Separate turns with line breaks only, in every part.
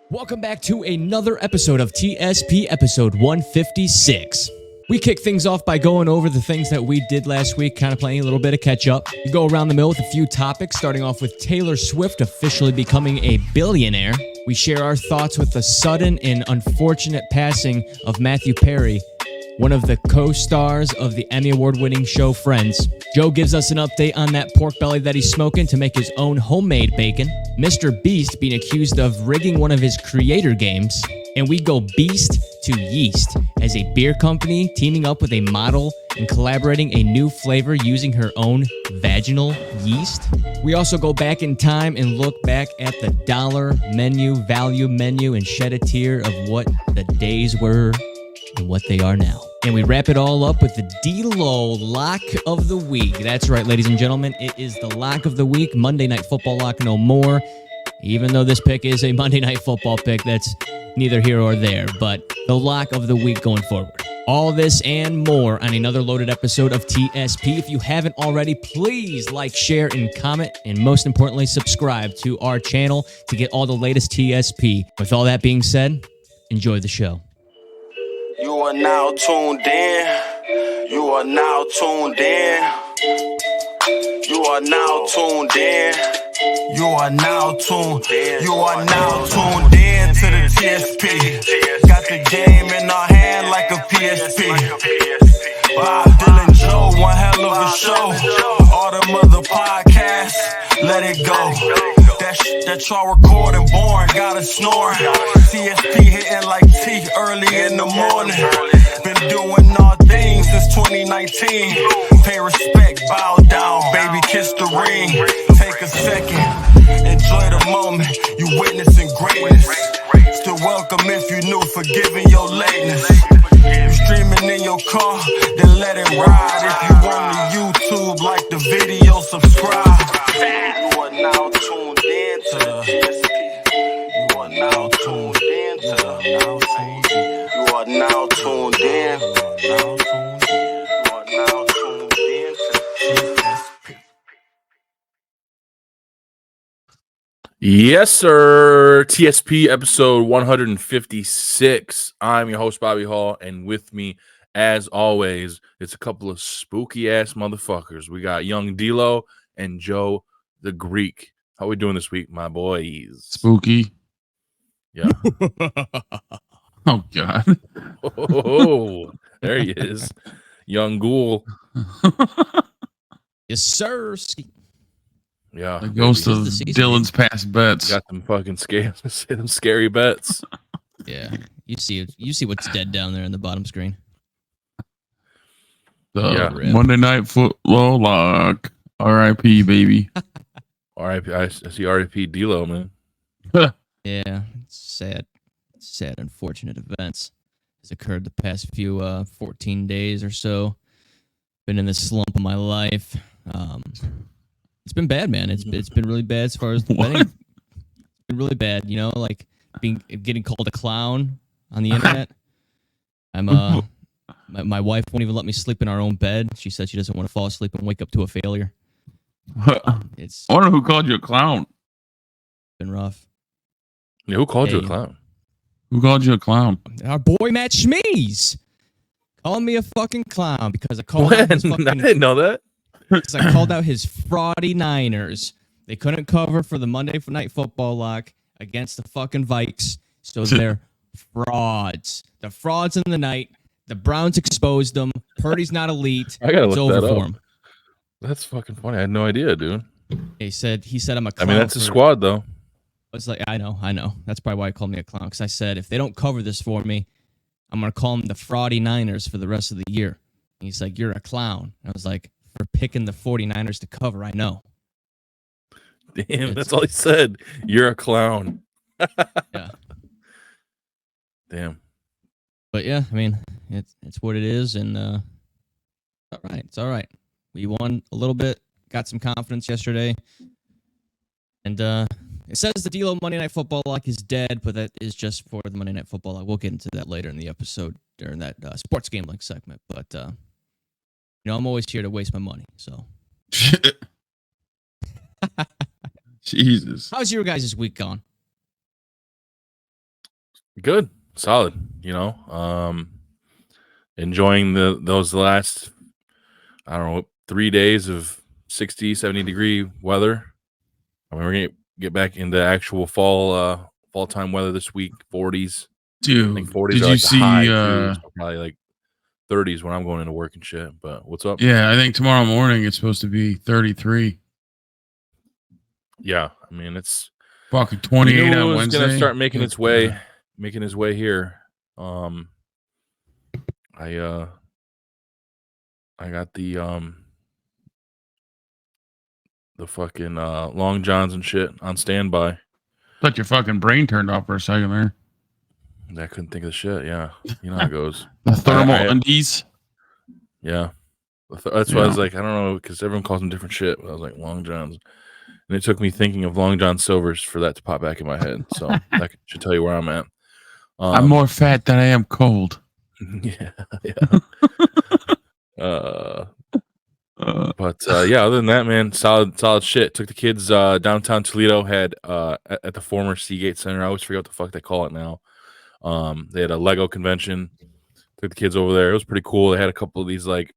Welcome back to another episode of TSP, episode 156. We kick things off by going over the things that we did last week, kind of playing a little bit of catch up. We go around the middle with a few topics, starting off with Taylor Swift officially becoming a billionaire. We share our thoughts with the sudden and unfortunate passing of Mathew Perry, one of the co-stars of the Emmy Award-winning show Friends. Joe gives us an update on that pork belly that he's smoking to make his own homemade bacon. Mr. Beast being accused of rigging one of his creator games. And we go beast to yeast as a beer company teaming up with a model and collaborating a new flavor using her own vaginal yeast. We also go back in time and look back at the dollar menu, value menu, and shed a tear of what the days were and what they are now. And we wrap it all up with the DLO Lock of the Week. That's right, ladies and gentlemen. It is the Lock of the Week. Monday Night Football Lock no more. Even though this pick is a Monday Night Football pick, that's neither here or there. But the Lock of the Week going forward. All this and more on another loaded episode of TSP. If you haven't already, please like, share, and comment. And most importantly, subscribe to our channel to get all the latest TSP. With all that being said, enjoy the show.
You are now tuned in. You are now tuned in. You are now tuned in. You are now tuned in. You are now tuned in to the TSP. Got the game in our hand like a PSP. Bob Dylan Joe, one hell of a show. All them other podcasts, let it go. That y'all recording boring, gotta snore. TSP hitting like T early in the morning. Been doing all things since 2019. Pay respect, bow down, baby, kiss the ring. Take a second, enjoy the moment. You witnessing greatness. Still welcome if you new, forgiving your lateness. You streaming in your car, then let it ride. If you on the YouTube, like the video, subscribe. You are now tuned in to the TSP. You are now tuned in to the You are now tuned in. You are now tuned in to TSP.
Yes, sir. TSP episode 156. I'm your host, Bobby Hall, and with me, as always, it's a couple of spooky ass motherfuckers. We got young DLO and Joe the Greek. How we doing this week, my boys?
Spooky.
Yeah.
Oh, God.
Oh, there he is. Young ghoul.
Yes, sir.
Yeah.
The ghost of Dylan's past bets.
Got them fucking scary bets.
Yeah, you see what's dead down there in the bottom screen.
Monday Night Football Lock. R.I.P. baby.
R.I.P. I see R.I.P. D-Lo, man.
Yeah, sad, unfortunate events has occurred the past few 14 days or so. Been in this slump of my life. It's been bad, man. It's been really bad as far as the betting. It's been really bad, you know, like getting called a clown on the internet. I'm my wife won't even let me sleep in our own bed. She said she doesn't want to fall asleep and wake up to a failure.
I wonder who called you a clown.
Been rough.
Yeah, who called you a clown?
Who called you a clown?
Our boy Matt Schmees called me a fucking clown because I called out his fucking,
I didn't know that.
because I called out his fraudy Niners. They couldn't cover for the Monday Night Football Lock against the fucking Vikes, so they're frauds. The frauds in the night. The Browns exposed them. Purdy's not elite.
I gotta
it's
look
over
that
for
up.
him.
That's fucking funny. I had no idea, dude.
He said I'm a clown.
I mean, that's a squad, though.
It's like, I know. That's probably why he called me a clown, because I said, if they don't cover this for me, I'm going to call them the fraudy Niners for the rest of the year. And he's like, you're a clown. And I was like, for picking the 49ers to cover, I know.
Damn, that's all he said. You're a clown.
Yeah.
Damn.
But yeah, I mean, it's what it is, and it's all right. We won a little bit, got some confidence yesterday, and it says the DLO Monday Night Football Lock is dead, but that is just for the Monday Night Football Lock. We'll get into that later in the episode during that sports gambling segment. But you know, I'm always here to waste my money. So,
Jesus,
how's your guys' week gone?
Good, solid. Enjoying those last, I don't know, 3 days of 60, 70 degree weather. I mean, we're gonna get back into actual fall time weather this week. 40s. I think
Dude,
40s
did
are
you
like the high
see?
too. So probably like 30s when I'm going into work and shit. But what's up?
Yeah, I think tomorrow morning it's supposed to be 33.
Yeah, I mean it's
Fucking
we
28
knew
on
it was gonna
Wednesday.
start making its way here. I got the fucking long johns and shit on standby.
Thought your fucking brain turned off for a second there.
I couldn't think of the shit. Yeah, you know how it goes.
The thermal undies.
Yeah, that's why I was like, I don't know, because everyone calls them different shit. But I was like Long Johns, and it took me thinking of Long John Silver's for that to pop back in my head. So that should tell you where I'm at.
I'm more fat than I am cold.
Yeah. But yeah, other than that, man, solid shit. Took the kids downtown Toledo. Had at the former Seagate Center. I always forget what the fuck they call it now. They had a Lego convention. Took the kids over there. It was pretty cool. They had a couple of these, like,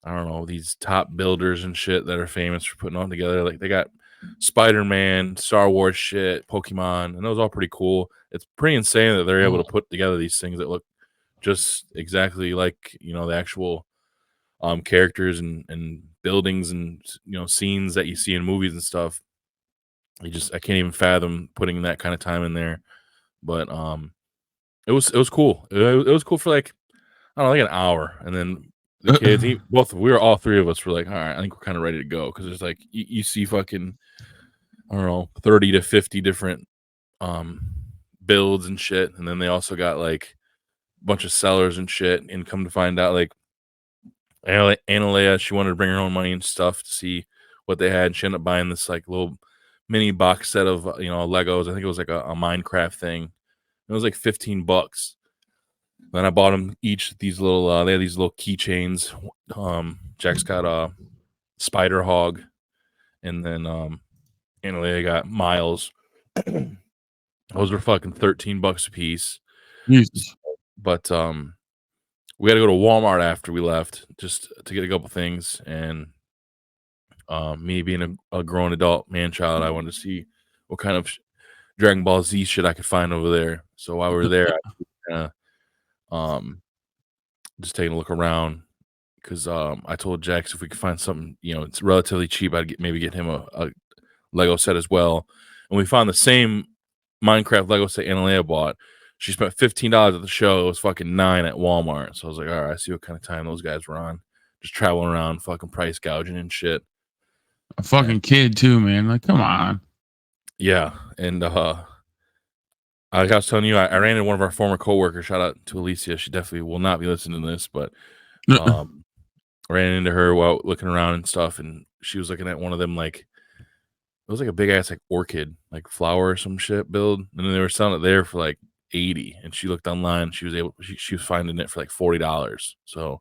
I don't know, these top builders and shit that are famous for putting on together. Like, they got Spider-Man, Star Wars shit, Pokemon, and it was all pretty cool. It's pretty insane that they're able to put together these things that look just exactly like, the actual characters and buildings and scenes that you see in movies and stuff. I can't even fathom putting that kind of time in there. But it was cool. It was cool for like, I don't know, like an hour, and then the kids, all three of us were like, all right, I think we're kind of ready to go, because there's like you see fucking, I don't know, 30 to 50 different builds and shit, and then they also got like a bunch of sellers and shit, and come to find out, like, Analea, she wanted to bring her own money and stuff to see what they had. And she ended up buying this like little mini box set of Legos. I think it was like a Minecraft thing. It was like $15. Then I bought them each these little. They had these little keychains. Jack's got a Spider Hog, and then Analea got Miles. Those were fucking $13 a piece.
Jesus.
But we got to go to Walmart after we left just to get a couple things. And me being a grown adult man child, I wanted to see what kind of Dragon Ball Z shit I could find over there. So while we were there, I just taking a look around, because I told Jax if we could find something, it's relatively cheap, I'd maybe get him a Lego set as well. And we found the same Minecraft Lego set Analea bought. She spent $15 at the show. It was fucking $9 at Walmart. So I was like, all right, I see what kind of time those guys were on. Just traveling around, fucking price gouging and shit.
A fucking kid too, man. Like, come on.
Yeah, and like I was telling you, I ran into one of our former coworkers. Shout out to Alicia. She definitely will not be listening to this, but ran into her while looking around and stuff, and she was looking at one of them, like, it was like a big ass like orchid, like flower or some shit build, and then they were selling it there for like 80, and she looked online. She was finding it for like $40. So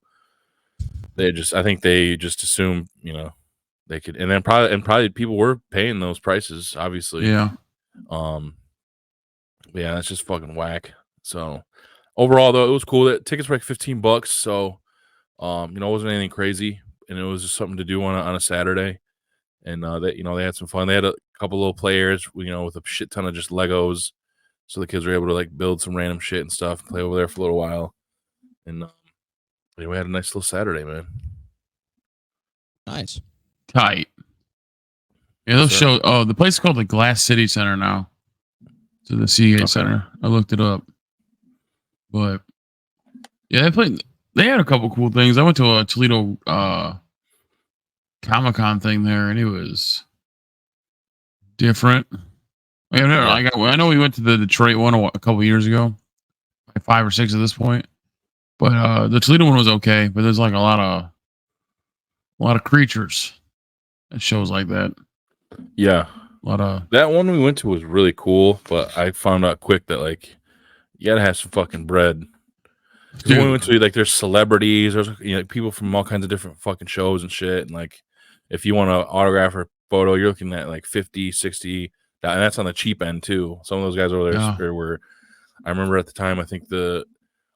I think they just assumed, they could, and then probably people were paying those prices, obviously.
Yeah.
Yeah, that's just fucking whack. So overall, though, it was cool. That tickets were like $15, so it wasn't anything crazy, and it was just something to do on a Saturday. And they had some fun. They had a couple little players, with a shit ton of just Legos, so the kids were able to like build some random shit and stuff, play over there for a little while, and we had a nice little Saturday, man.
Nice,
tight. Yeah, those show. Oh, the place is called the Glass City Center now. To the Seagate Center. I looked it up, but yeah, they had a couple cool things. I went to a Toledo Comic-Con thing there, and it was different. I know we went to the Detroit one a couple years ago, like 5 or 6 at this point, but the Toledo one was okay. But there's like a lot of creatures at shows like that.
Yeah. That one we went to was really cool, but I found out quick that like you gotta have some fucking bread. Because when we went to, like, there's celebrities, there's people from all kinds of different fucking shows and shit, and like if you want to autograph or photo, you're looking at like 50, 60, and that's on the cheap end too. Some of those guys over there were, I remember at the time, I think the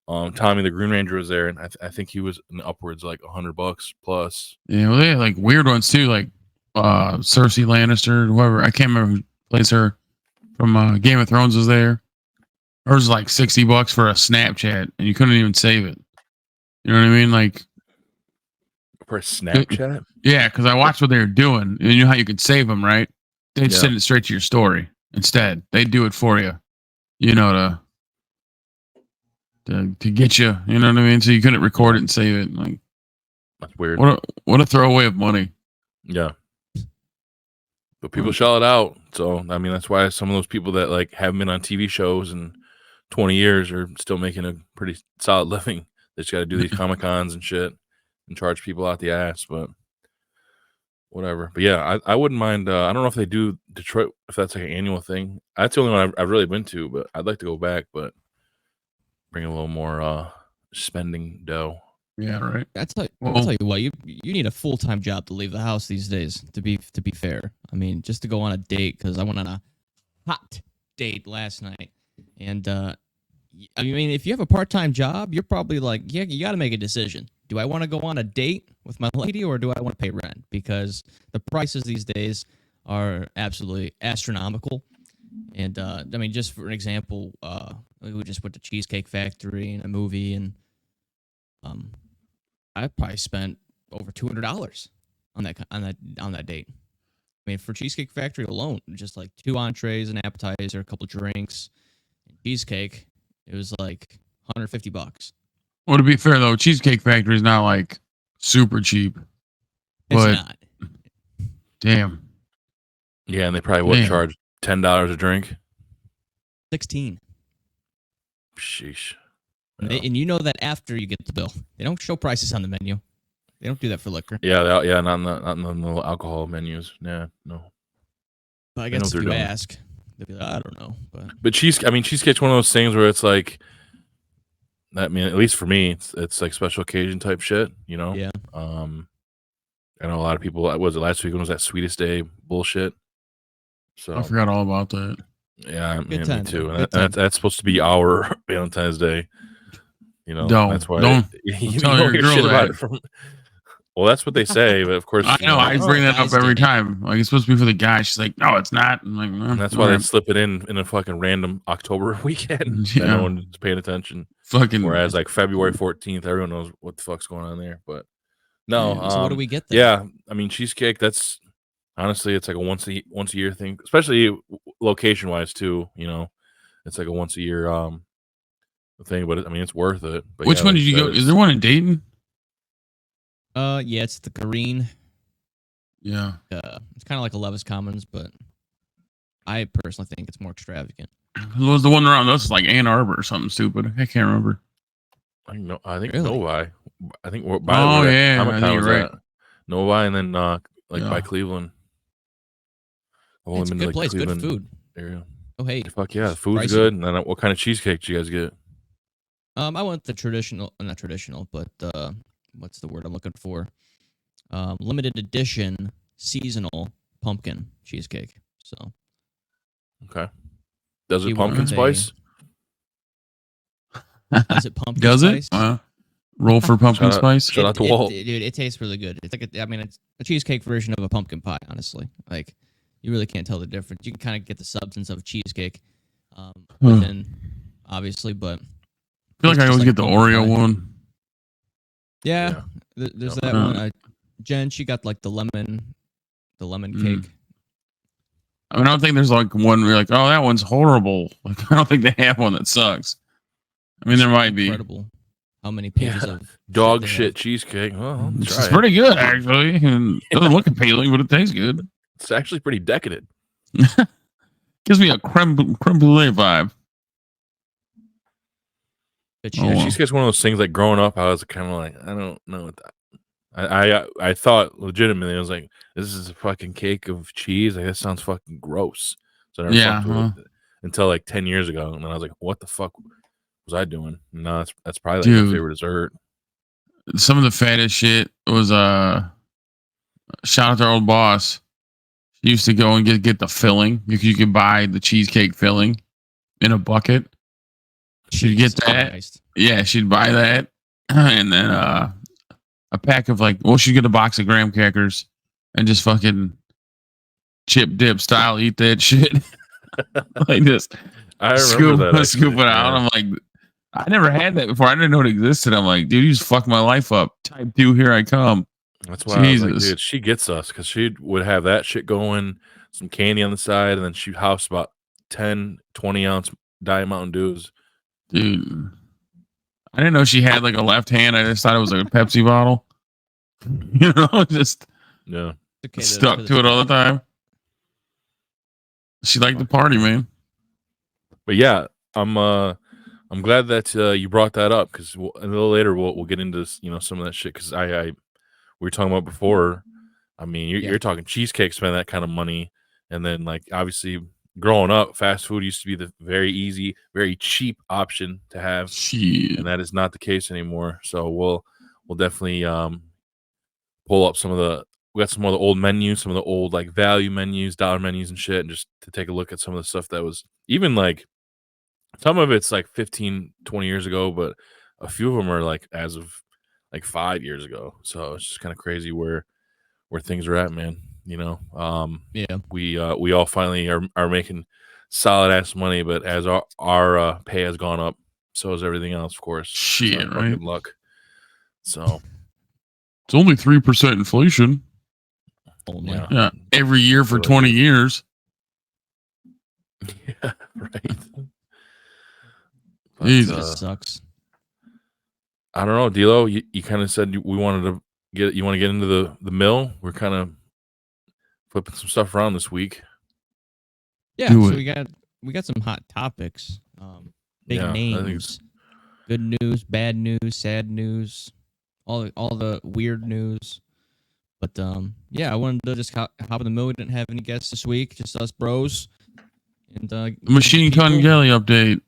Tommy the Green Ranger was there, and I think he was in upwards like $100 plus.
Yeah, well, they had like weird ones too, like Cersei Lannister, whoever. I can't remember who plays her from Game of Thrones was there. Hers was like $60 for a Snapchat, and you couldn't even save it. You know what I mean? Like
For Snapchat?
Yeah, because I watched what they were doing. And you know how you could save them, right? They'd send it straight to your story instead. They'd do it for you, you know, to get you. You know what I mean? So you couldn't record it and save it. Like,
that's weird.
What a throwaway of money.
Yeah. But people shell it out. So, I mean, that's why some of those people that like haven't been on TV shows in 20 years are still making a pretty solid living. They just got to do these Comic-Cons and shit and charge people out the ass. But whatever. But yeah, I wouldn't mind. I don't know if they do Detroit, if that's like an annual thing. That's the only one I've really been to, but I'd like to go back, but bring a little more spending dough.
Yeah, right.
I'll tell you what, you need a full-time job to leave the house these days, to be fair. I mean, just to go on a date, because I went on a hot date last night. And I mean, if you have a part-time job, you're probably like, yeah, you got to make a decision. Do I want to go on a date with my lady, or do I want to pay rent? Because the prices these days are absolutely astronomical. And I mean, just for an example, we just went to Cheesecake Factory and a movie, and I probably spent over $200 on that date. I mean, for Cheesecake Factory alone, just like 2 entrees, an appetizer, a couple drinks, and cheesecake, it was like $150.
Well, to be fair though, Cheesecake Factory is not like super cheap.
It's not.
Damn.
Yeah, and they probably would charge $10 a drink.
16.
Sheesh.
Yeah. And you know that after you get the bill, they don't show prices on the menu. They don't do that for liquor.
Yeah, not in the little alcohol menus. Yeah, no.
But I guess if you ask, they'll be like, I don't know. But
Cheesecake's one of those things where it's like, I mean, at least for me, it's like special occasion type shit, you know?
Yeah.
I know a lot of people, was it last week when it was that Sweetest Day bullshit? So
I forgot all about that.
Yeah, me too. And that's supposed to be our Valentine's Day. You know, that's why
you tell your girl
shit about it from. Well, that's what they say, but of course,
I know. I bring that up every time. Like, it's supposed to be for the guy. She's like, no, it's not. I'm like,
and that's why they slip it in a fucking random October weekend. Yeah. No one's paying attention. Whereas like February 14th, everyone knows what the fuck's going on there. But no,
so what do we get there?
Yeah, I mean, cheesecake. That's honestly, it's like a once a year thing, especially location wise too. You know, it's like a once a year thing. But I mean, it's worth it. But
which one did you go? Is there one in Dayton?
Yeah, it's the Green.
Yeah.
It's kind of like a Levis Commons, but I personally think it's more extravagant.
It was the one around us, like Ann Arbor or something stupid. I can't remember.
I think really? Novi. I think we're
yeah, I think you're right.
Novi, and then by Cleveland.
It's a good place, Cleveland good food.
Area.
Oh hey,
fuck yeah, the food's good. And then what kind of cheesecake did you guys get?
I went the traditional, not traditional, but what's the word I'm looking for? Limited edition seasonal pumpkin cheesecake. So,
okay. Does it pumpkin spice?
Does it pumpkin
Does
spice?
It? Roll for pumpkin spice.
Shout out to Walt.
Dude, it tastes really good. It's like it's a cheesecake version of a pumpkin pie. Honestly, like you really can't tell the difference. You can kind of get the substance of cheesecake within, obviously, but
I feel like I always get the Oreo one.
Yeah, there's that one. Jen, she got like the lemon cake.
I mean, I don't think there's like one where you're like, oh, that one's horrible. Like, I don't think they have one that sucks. I mean, there might be.
Incredible. How many pages of
dog shit cheesecake? Well,
it's pretty good actually. And it doesn't look appealing, but it tastes good.
It's actually pretty decadent.
Gives me a creme brulee vibe.
Cheesecake's one of those things. Like growing up, I was kind of like, I don't know what that. I thought legitimately, I was like, this is a fucking cake of cheese. Like, that sounds fucking gross. So I never fucked with it until like 10 years ago, and then I was like, what the fuck was I doing? No, that's probably like my favorite dessert.
Some of the fattest shit was shout out to our old boss. She used to go and get the filling. You could buy the cheesecake filling in a bucket. she'd get that.
Christ.
Yeah, she'd buy that, and then a pack of she'd get a box of graham crackers and just fucking chip dip style eat that shit. Like this.
I remember that.
Scoop it out. I'm like, I never had that before. I didn't know it existed. I'm like, dude, you just fucked my life up. Type 2, here I come.
That's why I was like, dude, she gets us because she would have that shit going, some candy on the side, and then she'd house about 10, 20 ounce Diet Mountain Dews.
Dude, I didn't know she had like a left hand. I just thought it was like a Pepsi bottle. Just stuck to it all the time. She liked the party, man.
But yeah, I'm glad that you brought that up because a little later we'll get into some of that shit because we were talking about before. I mean, you're talking cheesecake, spend that kind of money, and then like obviously growing up, fast food used to be the very easy, very cheap option to have, and that is not the case anymore. So we'll definitely pull up we got some of the old menus, some of the old like value menus, dollar menus and shit, and just to take a look at some of the stuff that was even like some of it's like 15, 20 years ago, but a few of them are like as of like 5 years ago. So it's just kind of crazy where things are at, man. We all finally are making solid ass money, but as our pay has gone up, so has everything else, of course.
Shit, right?
Luck. So
it's only 3% inflation. Yeah, every year for 20 years.
Yeah, right.
Jesus, sucks.
I don't know, DLO. You kind of said we wanted to get into the mill. We're kind of flipping some stuff around this week.
Yeah, so we got some hot topics. Big names, good news, bad news, sad news, all the weird news. But I wanted to just hop in the mill. We didn't have any guests this week, just us bros. And the
Machine Gun Kelly update.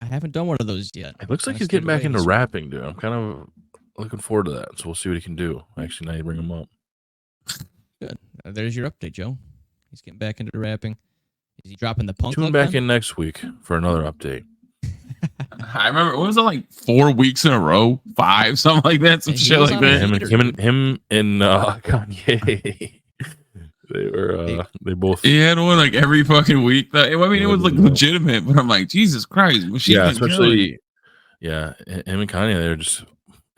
I haven't done one of those yet.
It looks like he's getting back into rapping, dude. I'm kind of looking forward to that. So we'll see what he can do. Actually, now you bring him up.
Good. There's your update, Joe. He's getting back into rapping. Is he dropping the punk?
Tune back in next week for another update.
I remember, what was it, like 4 weeks in a row? 5, something like that? Some shit like that.
Him and Kanye. They both.
He had one like every fucking week. I mean, it was like legitimate, but I'm like, Jesus Christ.
Especially, him and Kanye, they're just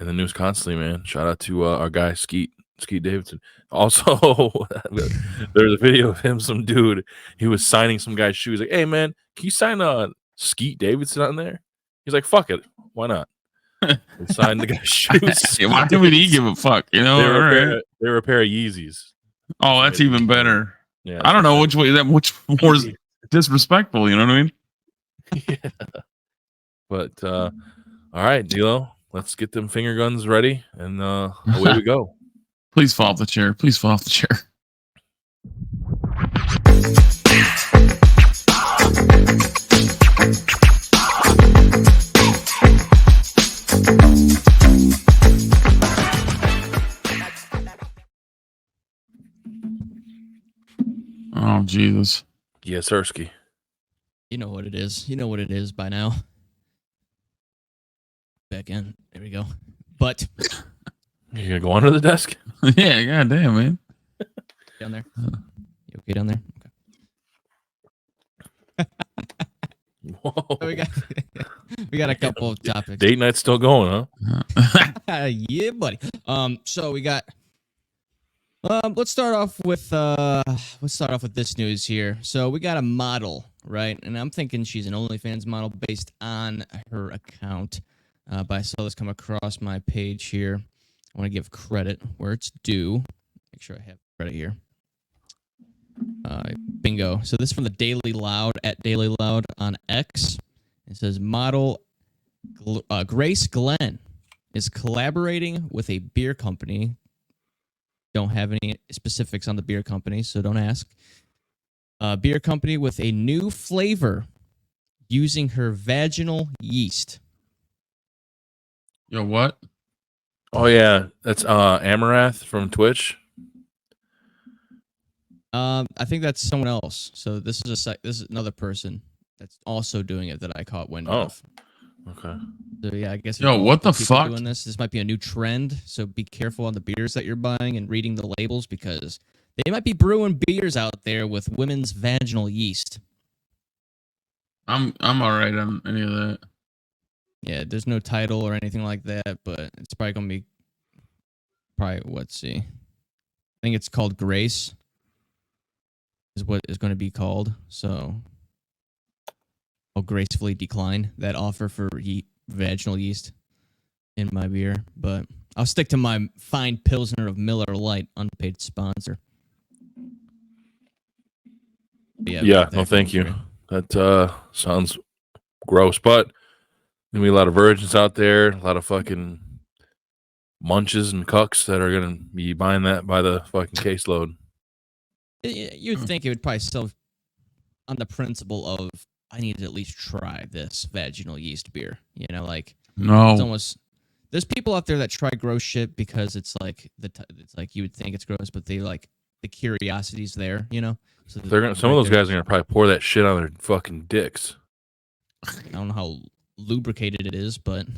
in the news constantly, man. Shout out to our guy, Skeet Davidson. Also, there's a video of him, some dude, he was signing some guy's shoes. Like, hey, man, can you sign Skeet Davidson on there? He's like, fuck it. Why not? He signed the guy's shoes.
Why would he give a fuck?
They were a pair of Yeezys.
Oh, that's even better.
Yeah,
I don't know which more is disrespectful. You know what I mean?
Yeah. But all right, DLO, let's get them finger guns ready, and away we go.
Please fall off the chair. Please fall off the chair. Oh, Jesus.
Yes, Ersky.
You know what it is. You know what it is by now. Back in. There we go. But
you gonna go under the desk?
Yeah, goddamn, man.
Down there. You okay down there? Okay.
Whoa.
So we got a couple of topics.
Date night's still going, huh?
Yeah, buddy. So we got. Let's start off with this news here. So we got a model, right? And I'm thinking she's an OnlyFans model based on her account. But I saw this come across my page here. I want to give credit where it's due. Make sure I have credit here. Bingo. So this is from the Daily Loud at Daily Loud on X. It says model Grace Glenn is collaborating with a beer company. Don't have any specifics on the beer company, so don't ask. Beer company with a new flavor using her vaginal yeast.
Yo, what?
Oh yeah, that's Amarath from Twitch.
I think that's someone else. So this is another person that's also doing it that I caught wind
Oh.
of.
Okay.
So yeah, I guess
Yo,
there's
what the
multiple people
fuck?
doing this. This might be a new trend. So be careful on the beers that you're buying and reading the labels because they might be brewing beers out there with women's vaginal yeast.
I'm all right on any of that.
Yeah, there's no title or anything like that, but it's probably gonna be let's see. I think it's called Grace. Is what is going to be called. So I'll gracefully decline that offer for vaginal yeast in my beer, but I'll stick to my fine Pilsner of Miller Lite, unpaid sponsor. But yeah, we got that
No, thank you.
going
That sounds gross, but there'll be a lot of virgins out there, a lot of fucking munches and cucks that are gonna be buying that by the fucking caseload.
You'd think it would probably sell on the principle of I need to at least try this vaginal yeast beer. You know, like
No.
it's almost there's people out there that try gross shit because it's like it's like you would think it's gross, but they like the curiosity's there. You know, so
They're gonna. Some of those guys are gonna probably pour that shit on their fucking dicks.
I don't know how lubricated it is, but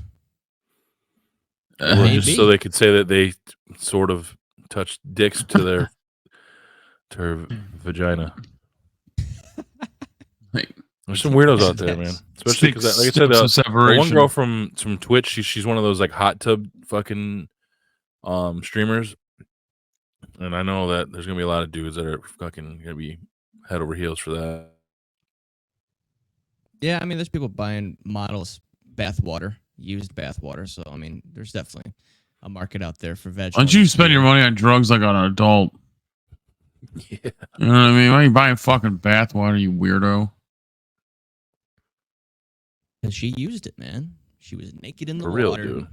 Or
maybe.
just so they could say that they sort of touched dicks to their vagina.
Like,
There's some weirdos out there, man. Especially because, like I said, the one girl from Twitch, she's one of those like hot tub fucking streamers, and I know that there's gonna be a lot of dudes that are fucking gonna be head over heels for that.
Yeah, I mean, there's people buying models bathwater, used bathwater. So I mean, there's definitely a market out there for vaginal.
Why don't you spend your money on drugs like on an adult?
Yeah.
You know what I mean? Why are you buying fucking bathwater, you weirdo?
Because she used it, man. She was naked in the
For real,
water.
dude.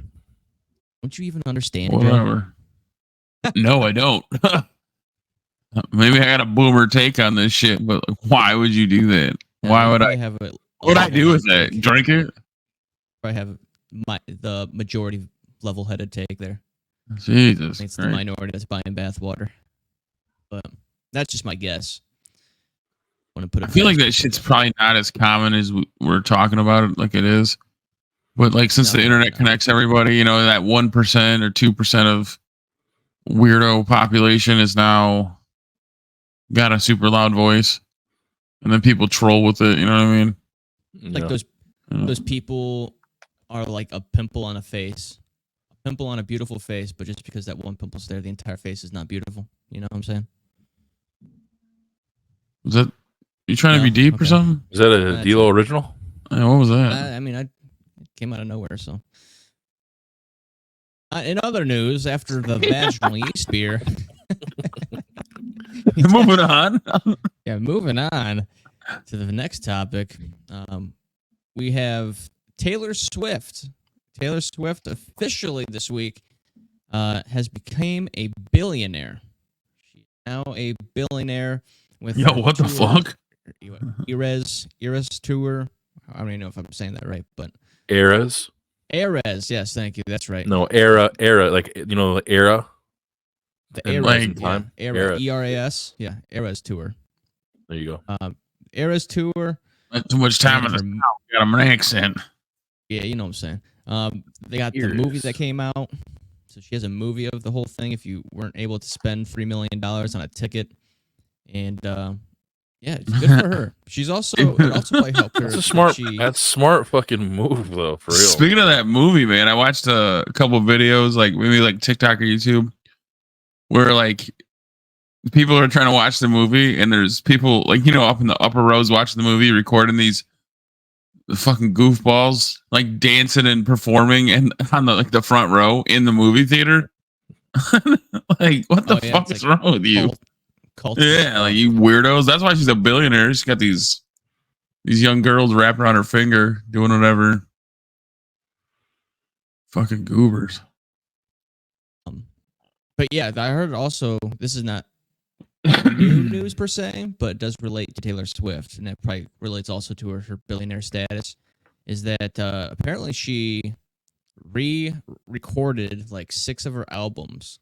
Don't you even understand? Joe?
Whatever. No, I don't. Maybe I got a boomer take on this shit, but why would you do that? Why would I
have it?
What would I do with that? Drink it?
I have the majority level-headed take there.
Jesus,
It's the minority that's buying bathwater, but that's just my guess. Want to put?
I feel like that shit's probably not as common as we're talking about it, like it is. But like, since the internet connects everybody, you know, that 1% or 2% of weirdo population is now got a super loud voice, and then people troll with it. You know what I mean?
Like those people are like a pimple on a face, a pimple on a beautiful face, but just because that one pimple's there, the entire face is not beautiful. You know what I'm saying?
Is that you trying to be deep or something?
Is that a DLO original?
What was that?
I mean, it came out of nowhere. So, in other news, after the vaginal yeast beer,
moving on.
Yeah, moving on to the next topic. We have Taylor Swift. Taylor Swift officially this week has become a billionaire. She's now a billionaire with
what the fuck?
Eras tour. I don't even know if I'm saying that right, but
Eras.
Yes, thank you. That's right.
No, era, like, you know, the era.
The
And
Eras
time.
Era. ERAS. Yeah, Eras tour.
There you go.
Eras tour.
Not too much time in the South. Got an accent.
Yeah, you know what I'm saying. They got the movie that came out. So she has a movie of the whole thing. If you weren't able to spend $3 million on a ticket, and yeah, it's good for her. She's also it also probably helped her.
That's smart fucking move though, for real.
Speaking of that movie, man, I watched a couple of videos, like maybe like TikTok or YouTube, where like people are trying to watch the movie, and there's people like, you know, up in the upper rows watching the movie, recording these fucking goofballs like dancing and performing and on the front row in the movie theater. Like, what the fuck is wrong with you? Yeah, like, you weirdos. That's why she's a billionaire. She's got these young girls wrapped around her finger doing whatever. Fucking goobers.
But yeah, I heard also, this is not new news per se, but it does relate to Taylor Swift, and that probably relates also to her billionaire status, is that apparently she re-recorded like 6 of her albums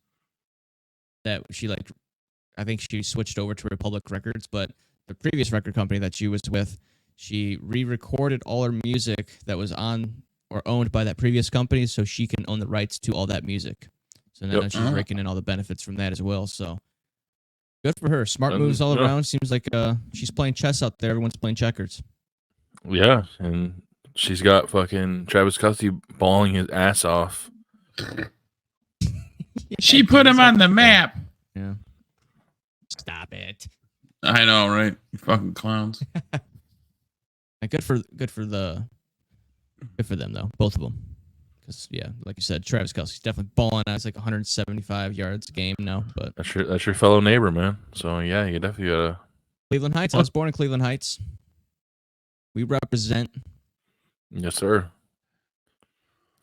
that she like, I think she switched over to Republic Records, but the previous record company that she was with, She re-recorded all her music that was on or owned by that previous company, so she can own the rights to all that music. So now she's raking in all the benefits from that as well. So good for her. Smart moves all around. Seems like she's playing chess out there. Everyone's playing checkers.
Yeah, and she's got fucking Travis Kelce balling his ass off.
She put him on the map.
Yeah. Stop it.
I know, right? You fucking clowns.
Good for them though, both of them. Because like you said, Travis Kelce's definitely balling out. It's like 175 yards a game now. But
that's your fellow neighbor, man. So yeah, you definitely gotta.
Cleveland Heights. I was born in Cleveland Heights. We represent.
Yes, sir.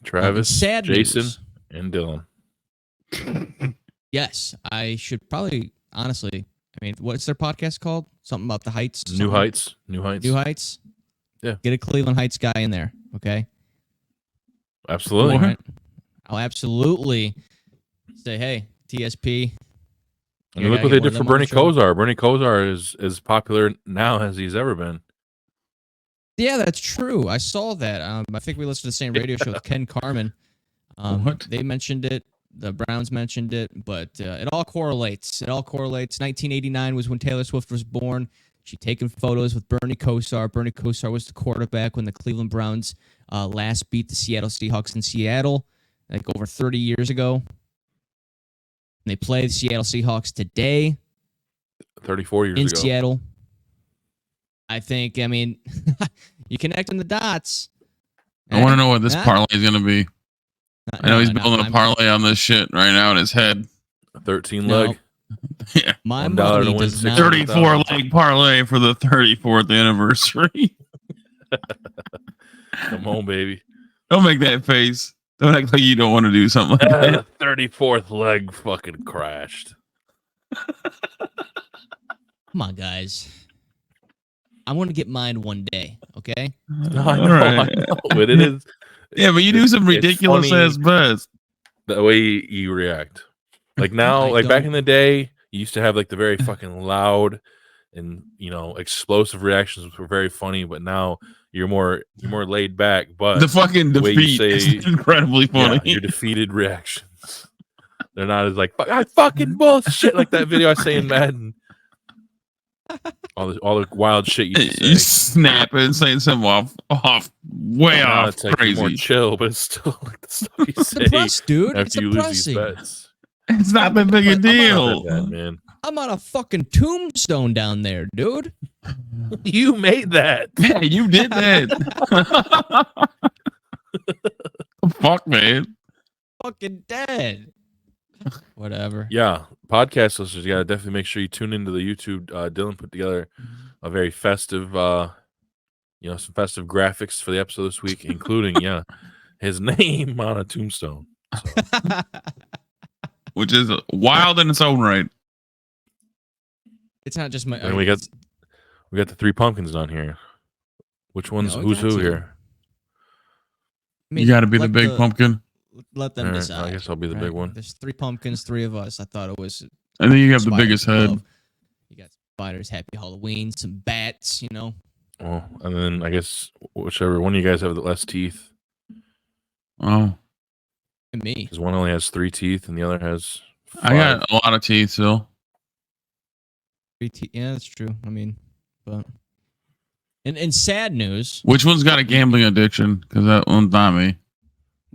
Travis,
sad
Jason,
news.
and Dylan.
Yes, I should probably honestly. I mean, what's their podcast called? Something about the Heights.
New Heights.
New Heights.
Yeah.
Get a Cleveland Heights guy in there, okay?
Absolutely.
Right. I'll absolutely say, hey, TSP.
I mean, look what they did for Bernie Kosar. Bernie Kosar is as popular now as he's ever been.
Yeah, that's true. I saw that. I think we listened to the same radio show with Ken Carmen. They mentioned it. The Browns mentioned it, but it all correlates. 1989 was when Taylor Swift was born. She'd taken photos with Bernie Kosar. Bernie Kosar was the quarterback when the Cleveland Browns last beat the Seattle Seahawks in Seattle, like over 30 years ago. And they play the Seattle Seahawks today.
34 years ago.
In Seattle. I think, I mean, you connecting the dots.
I want to know what this parlay is going to be. I know he's building a parlay on this shit right now in his head.
A 13 leg.
Yeah.
My money does not.
34 leg parlay for the 34th anniversary.
Come on, baby.
Don't make that face. Don't act like you don't want to do something like that.
The 34th leg fucking crashed.
Come on, guys. I'm going to get mine one day, okay?
I know, but it is.
Yeah, but you do some ridiculous ass bets.
The way you react. Like now, like back in the day, you used to have like the very fucking loud and, explosive reactions, which were very funny, but now you're more laid back. But
the fucking defeat is incredibly funny.
Yeah, your defeated reactions. They're not as like, I fucking bullshit, like that video I say in Madden. All the wild shit
you snapping, saying something off way off.
It's like
crazy,
more chill, but it's still like the stuff you say.
Plus, dude,
after you lose these bets.
It's not that big a deal,
man.
I'm on a fucking tombstone down there, dude.
You made that.
Yeah, you did that. Fuck, man.
Fucking dead. Whatever.
Yeah, podcast listeners, you gotta definitely make sure you tune into the YouTube. Dylan put together a very festive, some festive graphics for the episode this week, including his name on a tombstone,
which is wild in its own right.
It's not just my.
And we got the three pumpkins down here. Which one's who's who here?
I mean,
you got to be the big pumpkin.
Let them decide.
I guess I'll be the big one.
There's three pumpkins, three of us. I thought it was.
I think you have the biggest head.
You got spiders, happy Halloween, some bats,
Oh, and then I guess whichever one of you guys have the less teeth.
Oh.
And me.
Because one only has 3 teeth and the other has 5.
I got a lot of teeth still.
3 teeth. Yeah, that's true. I mean, but. In sad news.
Which one's got a gambling addiction? Because that one's not me.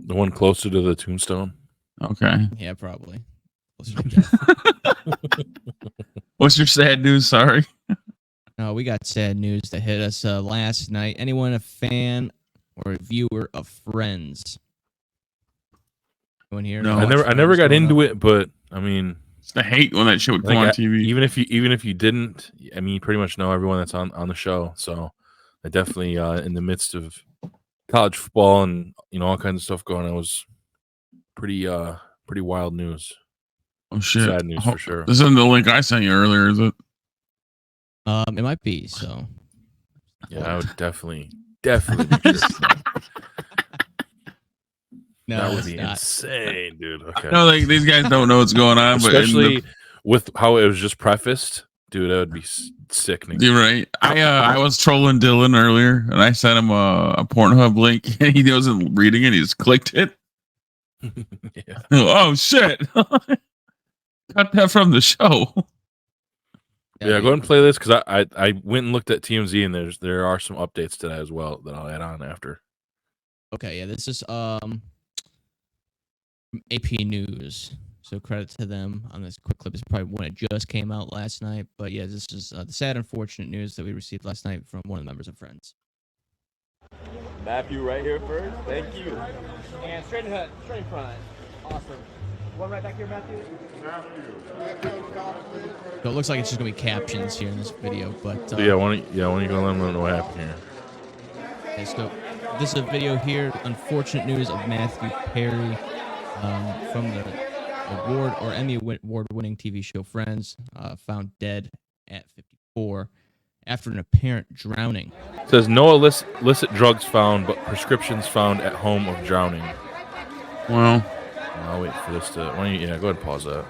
The one closer to the tombstone.
Okay.
Yeah, probably.
What's your sad news? Sorry.
We got sad news that hit us last night. Anyone a fan or a viewer of Friends? Anyone here?
No, I never got into it, but I mean,
it's the hate when that shit would come on TV.
Even if you didn't, I mean, you pretty much know everyone that's on the show. So I definitely in the midst of college football and all kinds of stuff going on, it was pretty wild news.
Oh shit!
Sad news for sure.
This isn't the link I sent you earlier, is it?
It might be. So
yeah, I would definitely.
No,
that would be insane, dude. Okay.
No, these guys don't know what's going on,
especially with how it was just prefaced Dude, that would be sickening.
You're right. I was trolling Dylan earlier, and I sent him a Pornhub link, and he wasn't reading it. He just clicked it.
Yeah.
Oh shit! Cut that from the show.
Yeah, go ahead and play this because I went and looked at TMZ and there are some updates to that as well that I'll add on after.
Okay, yeah, this is AP News. So credit to them on this quick clip. It's probably when it just came out last night. But yeah, this is the sad, unfortunate news that we received last night from one of the members of Friends.
Mathew right here first. Thank you.
And straight in front. Awesome. One right back here, Mathew.
So it looks like it's just gonna be captions here in this video, but
Yeah, why don't you go let them know what happened here?
okay, so this is a video here. Unfortunate news of Mathew Perry from the Emmy award-winning TV show Friends, found dead at 54 after an apparent drowning.
It says no illicit drugs found, but prescriptions found at home of drowning.
Well,
I'll wait for this to. Go ahead and pause that.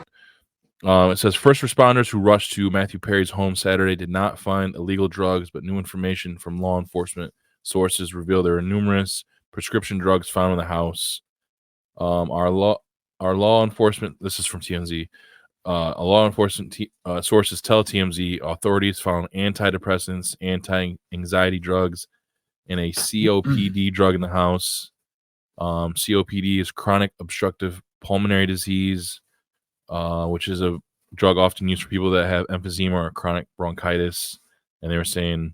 It says first responders who rushed to Mathew Perry's home Saturday did not find illegal drugs, but new information from law enforcement sources revealed there were numerous prescription drugs found in the house. Our law enforcement. This is from TMZ. A law enforcement sources tell TMZ authorities found antidepressants, anti-anxiety drugs, and a COPD drug in the house. COPD is chronic obstructive pulmonary disease, which is a drug often used for people that have emphysema or chronic bronchitis. And they were saying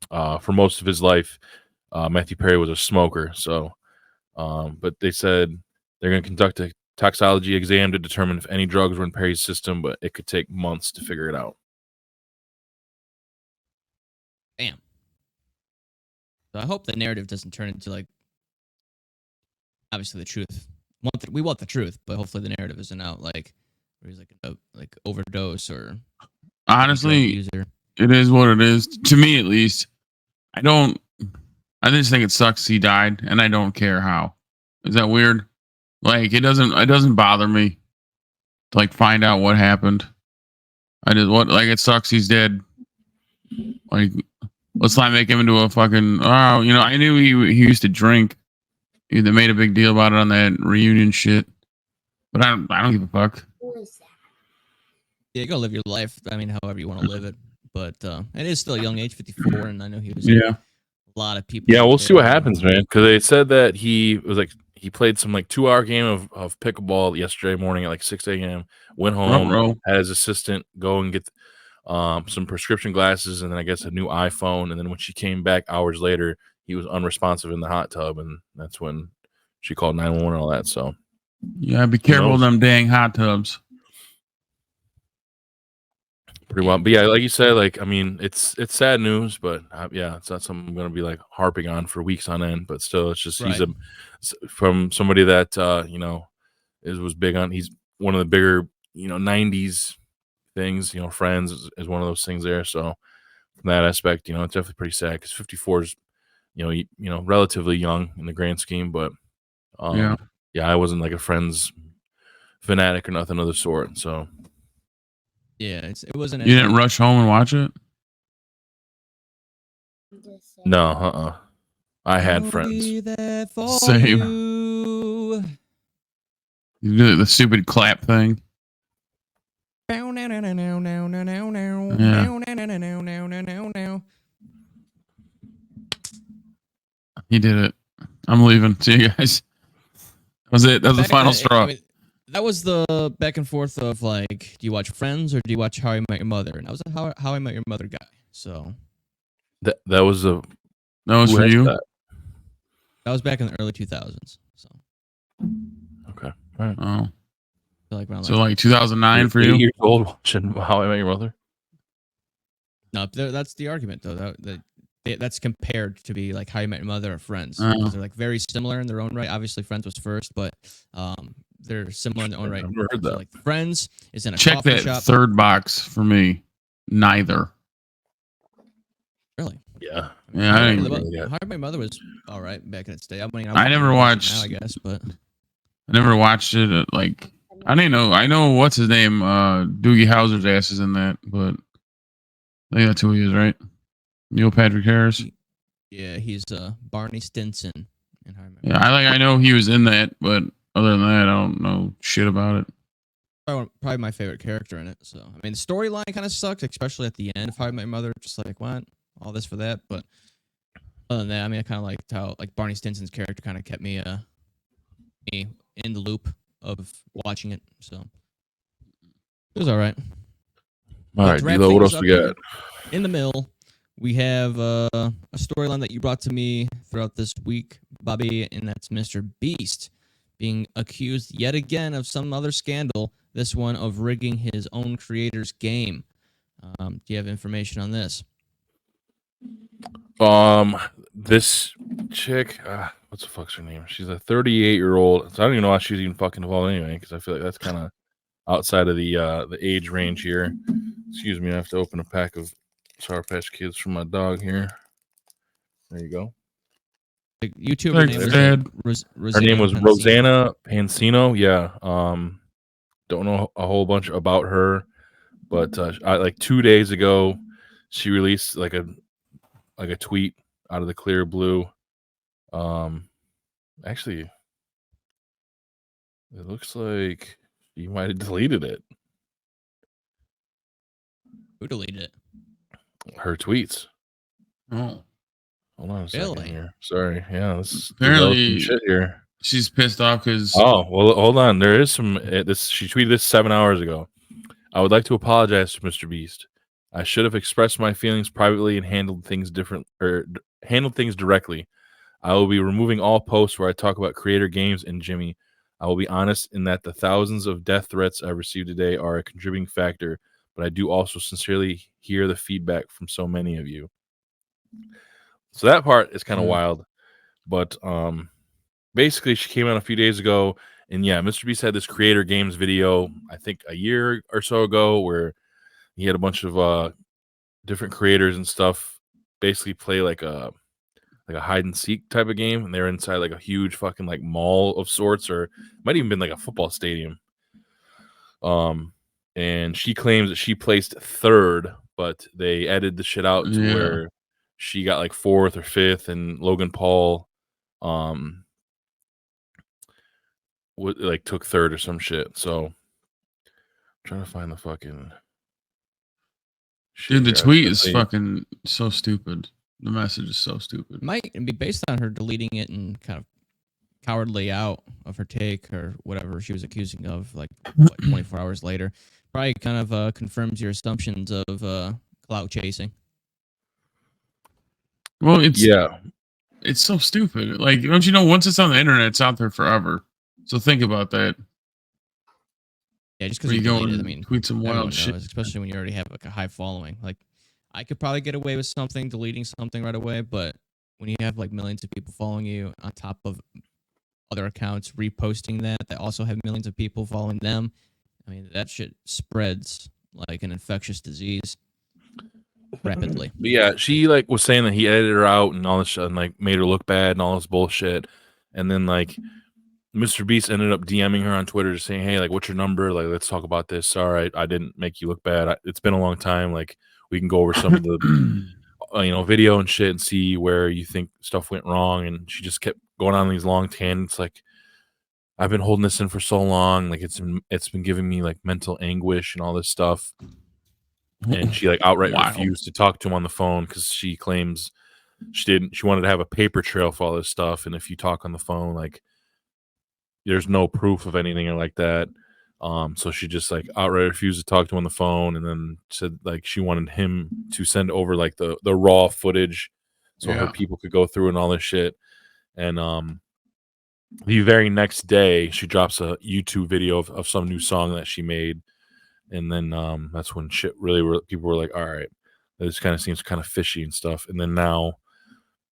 for most of his life, Mathew Perry was a smoker. So, but they said they're going to conduct a toxicology exam to determine if any drugs were in Perry's system, but it could take months to figure it out.
Damn. So I hope the narrative doesn't turn into like obviously the truth. We want the truth, but hopefully the narrative isn't out like where he's like overdose or
honestly,
user.
It is what it is. To me, at least, I just think it sucks he died, and I don't care how. Is that weird? Like it doesn't bother me to like find out what happened. It sucks he's dead. Like let's not make him into a fucking I knew he used to drink. They made a big deal about it on that reunion shit. But I don't give a fuck.
Yeah, you gotta live your life. I mean, however you want to live it. But it is still a young age, 54, and I know he was a lot of people.
Yeah, we'll see what happens, man. Because they said that he played some like 2-hour game of pickleball yesterday morning at like 6 a.m. Went home, had his assistant go and get some prescription glasses, and then I guess a new iPhone. And then when she came back hours later, he was unresponsive in the hot tub, and that's when she called 911 and all that. So
yeah, be careful of them dang hot tubs.
Pretty well, but yeah, like you said, like I mean, it's sad news, but yeah, it's not something I'm gonna be like harping on for weeks on end. But still, it's just he's from somebody that was big on. He's one of the bigger 90s things. Friends is one of those things there. So from that aspect, it's definitely pretty sad because 54 is relatively young in the grand scheme. But yeah, I wasn't like a Friends fanatic or nothing of the sort. So.
Yeah, it wasn't.
You didn't rush home and watch it?
No, I had Friends.
Same. You did the stupid clap thing. Yeah. He did it. I'm leaving. See you guys. That was it. That was the final straw.
I mean, that was the back and forth of like, do you watch Friends or do you watch How I Met Your Mother? And I was a How I Met Your Mother guy. So
that was
for you.
That was back in the early 2000s. So
okay, all right.
Oh,
so
like 2009 for you.
8 years old watching How I Met Your Mother.
No, that's the argument though. That's compared to be like How I Met Your Mother or Friends. Because they're like very similar in their own right. Obviously, Friends was first, but they're similar in their own right.
I've never heard that.
So, like Friends is in a
check
coffee
that
shop.
Third box for me. Neither.
Really?
Yeah.
Yeah.
How I Met Your Mother was all right back in its day.
I never watched.
Now, I guess, but
I never watched it. I didn't know. I know what's his name. Doogie Howser's ass is in that, but I think that's who he is, right? Neil Patrick Harris.
Yeah, he's Barney Stinson.
Yeah, I know he was in that, but other than that, I don't know shit about it.
Probably my favorite character in it. So I mean, the storyline kind of sucks, especially at the end. If I Met Your Mother, just like what, all this for that. But other than that, I mean, I kind of liked how like Barney Stinson's character kind of kept me in the loop of watching it. So it was all right.
All right, DLO, what else we got?
In the mill, we have a storyline that you brought to me throughout this week, Bobby, and that's Mr. Beast being accused yet again of some other scandal, this one of rigging his own creator's game. Do you have information on this?
This chick, what's the fuck's her name? She's a 38-year-old. So I don't even know why she's even fucking involved anyway, because I feel like that's kind of outside of the age range here. Excuse me, I have to open a pack of Sour Patch Kids for my dog here. There you go.
The YouTuber name was
her name was Rosanna Pansino. Yeah. Don't know a whole bunch about her, but like 2 days ago, she released like a tweet out of the clear blue. Actually, it looks like you might have deleted it.
Who deleted it?
Her tweets.
Oh,
hold on a second here. Sorry. Yeah, this
apparently
shit here.
She's pissed off because.
Oh well, hold on. There is some. She tweeted this 7 hours ago. I would like to apologize to Mr. Beast. I should have expressed my feelings privately and handled things directly. I will be removing all posts where I talk about creator games and Jimmy. I will be honest in that the thousands of death threats I received today are a contributing factor, but I do also sincerely hear the feedback from so many of you. So that part is kind of wild, but basically she came out a few days ago, and yeah, Mr. Beast had this creator games video, I think a year or so ago, where he had a bunch of different creators and stuff basically play like a hide and seek type of game, and they're inside like a huge fucking like mall of sorts, or it might even been like a football stadium. And she claims that she placed third, but they edited the shit out to where she got like fourth or fifth, and Logan Paul took third or some shit. So I'm trying to find the fucking
shit. Dude, the tweet is fucking so stupid. The message is so stupid.
Might be based on her deleting it and kind of cowardly out of her take or whatever she was accusing of, like 24 hours later. Probably kind of confirms your assumptions of clout chasing.
Well, it's so stupid. Like, don't you know, once it's on the internet, it's out there forever. So think about that.
Yeah, just because you delete it, I mean,
tweet some wild shit,
especially when you already have like a high following. Like, I could probably get away with something, deleting something right away, but when you have like millions of people following you on top of other accounts reposting that also have millions of people following them, I mean, that shit spreads like an infectious disease rapidly.
But yeah, she like was saying that he edited her out and all this shit and like made her look bad and all this bullshit. And then like Mr. Beast ended up DMing her on Twitter just saying, hey, like, what's your number? Like, let's talk about this. Sorry, I didn't make you look bad. It's been a long time. Like, we can go over some of the video and shit and see where you think stuff went wrong. And she just kept going on these long tangents like, I've been holding this in for so long, like it's been giving me like mental anguish and all this stuff. And she like outright refused to talk to him on the phone because she claims she wanted to have a paper trail for all this stuff, and if you talk on the phone, like there's no proof of anything like that. So she just like outright refused to talk to him on the phone, and then said like she wanted him to send over like the raw footage so her people could go through and all this shit. And the very next day she drops a YouTube video of some new song that she made, and then that's when shit really people were like, all right, this kind of seems kind of fishy and stuff. And then now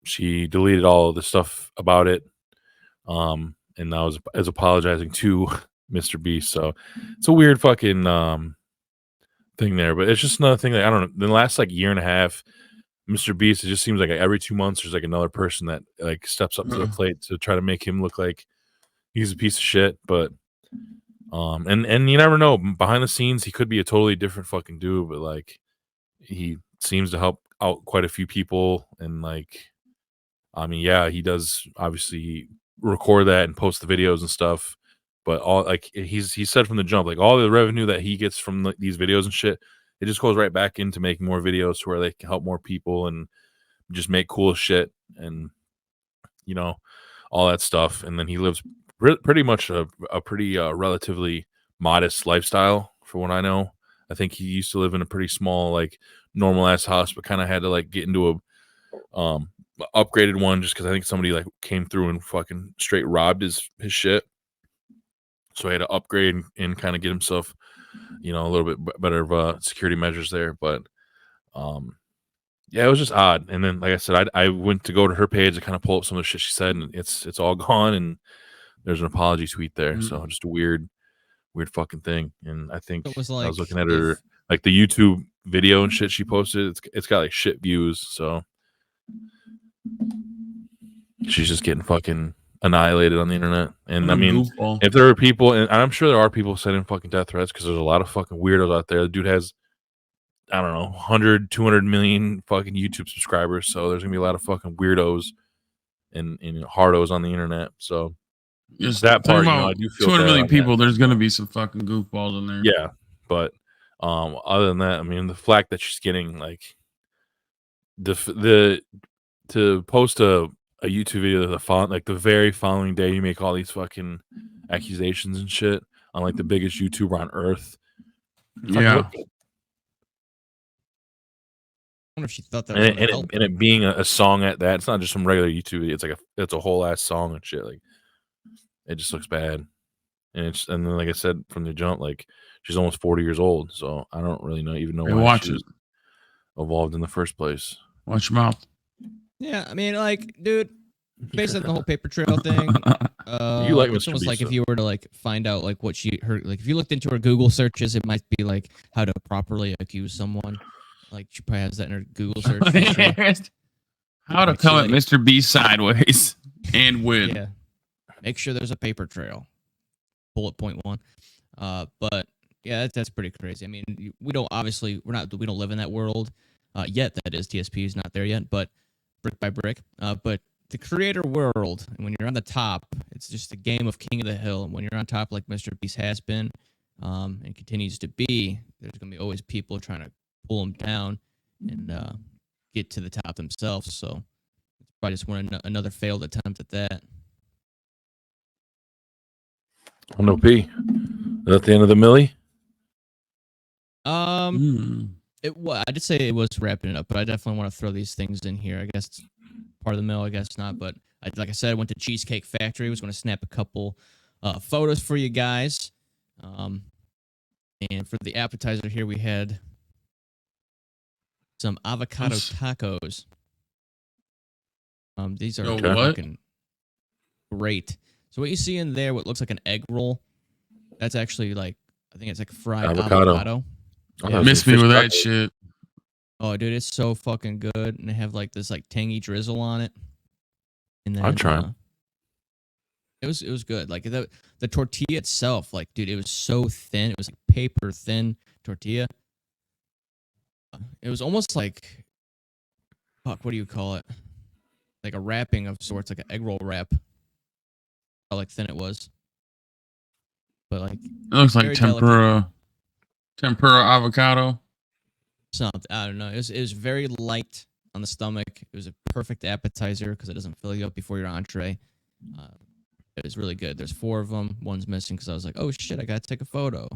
she deleted all of the stuff about it, and now is apologizing to Mr. Beast. So it's a weird fucking thing there, but it's just another thing that I don't know. In the last like year and a half, Mr. Beast, it just seems like every 2 months there's like another person that like steps up to the plate to try to make him look like he's a piece of shit. But and you never know, behind the scenes he could be a totally different fucking dude, but like he seems to help out quite a few people. And like, I mean, yeah, he does obviously record that and post the videos and stuff. But all like he said from the jump, like all the revenue that he gets from these videos and shit, it just goes right back into making more videos to where they can help more people and just make cool shit and all that stuff. And then he lives pretty much a pretty relatively modest lifestyle for what I know. I think he used to live in a pretty small, like normal ass house, but kind of had to like get into a upgraded one just because I think somebody like came through and fucking straight robbed his shit. So he had to upgrade and kind of get himself, a little bit better of security measures there. But yeah, it was just odd. And then, like I said, I went to go to her page to kind of pull up some of the shit she said, and it's all gone. And there's an apology tweet there. So just a weird fucking thing. And I think
It was
I
like
was looking at her, like the YouTube video and shit she posted. It's got like shit views. So she's just getting fucking annihilated on the internet. And I mean,
goofball.
if there are people, and I'm sure there are people sending fucking death threats because there's a lot of fucking weirdos out there. The dude has, I don't know, 100, 200 million fucking YouTube subscribers. So there's gonna be a lot of fucking weirdos and hardos on the internet. So
Just
that part,
about
I do feel
200
bad
million
on
people.
that.
There's gonna be some fucking goofballs in there.
Yeah, but other than that, I mean, the flack that she's getting, like the to post a YouTube video the very following day, you make all these fucking accusations and shit on like the biggest YouTuber on earth.
Yeah.
I wonder if she thought that
And
was
it,
gonna
and,
help.
it, and it being a song at that, it's not just some regular YouTube video. It's like it's a whole ass song and shit. Like it just looks bad. And then like I said from the jump, like she's almost 40 years old, so I don't really know
Hey,
why
watch
she was evolved in the first place.
Watch your mouth.
Yeah, I mean, like, dude, based on the whole paper trail thing,
You like
it's
Mr.
almost
Beast,
like if
though.
you were to like find out like what like if you looked into her Google searches, it might be like how to properly accuse someone. Like she probably has that in her Google search. For sure.
How to
Make sure
come at
that
Mr. B sideways and win.
Yeah, make sure there's a paper trail. Bullet point 1. But yeah, that's pretty crazy. I mean, we don't live in that world yet. That is, TSP is not there yet, but brick by brick. But the creator world, and when you're on the top, it's just a game of king of the hill. And when you're on top, like Mr. Beast has been and continues to be, there's gonna be always people trying to pull him down and get to the top themselves. So it's probably just another failed attempt at that.
Oh no, P. Is that the end of the Millie?
I did say it was wrapping it up, but I definitely want to throw these things in here. I guess it's part of the mill, I guess not. But like I said, I went to Cheesecake Factory. I was going to snap a couple photos for you guys. And for the appetizer here, we had some avocado tacos. These are fucking great. So what you see in there, what looks like an egg roll, that's actually like, I think it's like fried avocado.
Yeah.
Miss me with that shit.
Oh, dude, it's so fucking good, and they have like this like tangy drizzle on it. And then
I'll try.
It was good. Like the tortilla itself, like dude, it was so thin. It was like paper thin tortilla. It was almost like, fuck, what do you call it? Like a wrapping of sorts, like an egg roll wrap. How like thin it was. But like
it looks like tempura avocado.
Something, I don't know. It was very light on the stomach. It was a perfect appetizer because it doesn't fill you up before your entree. It was really good. There's 4 of them. One's missing because I was like, oh shit, I gotta take a photo.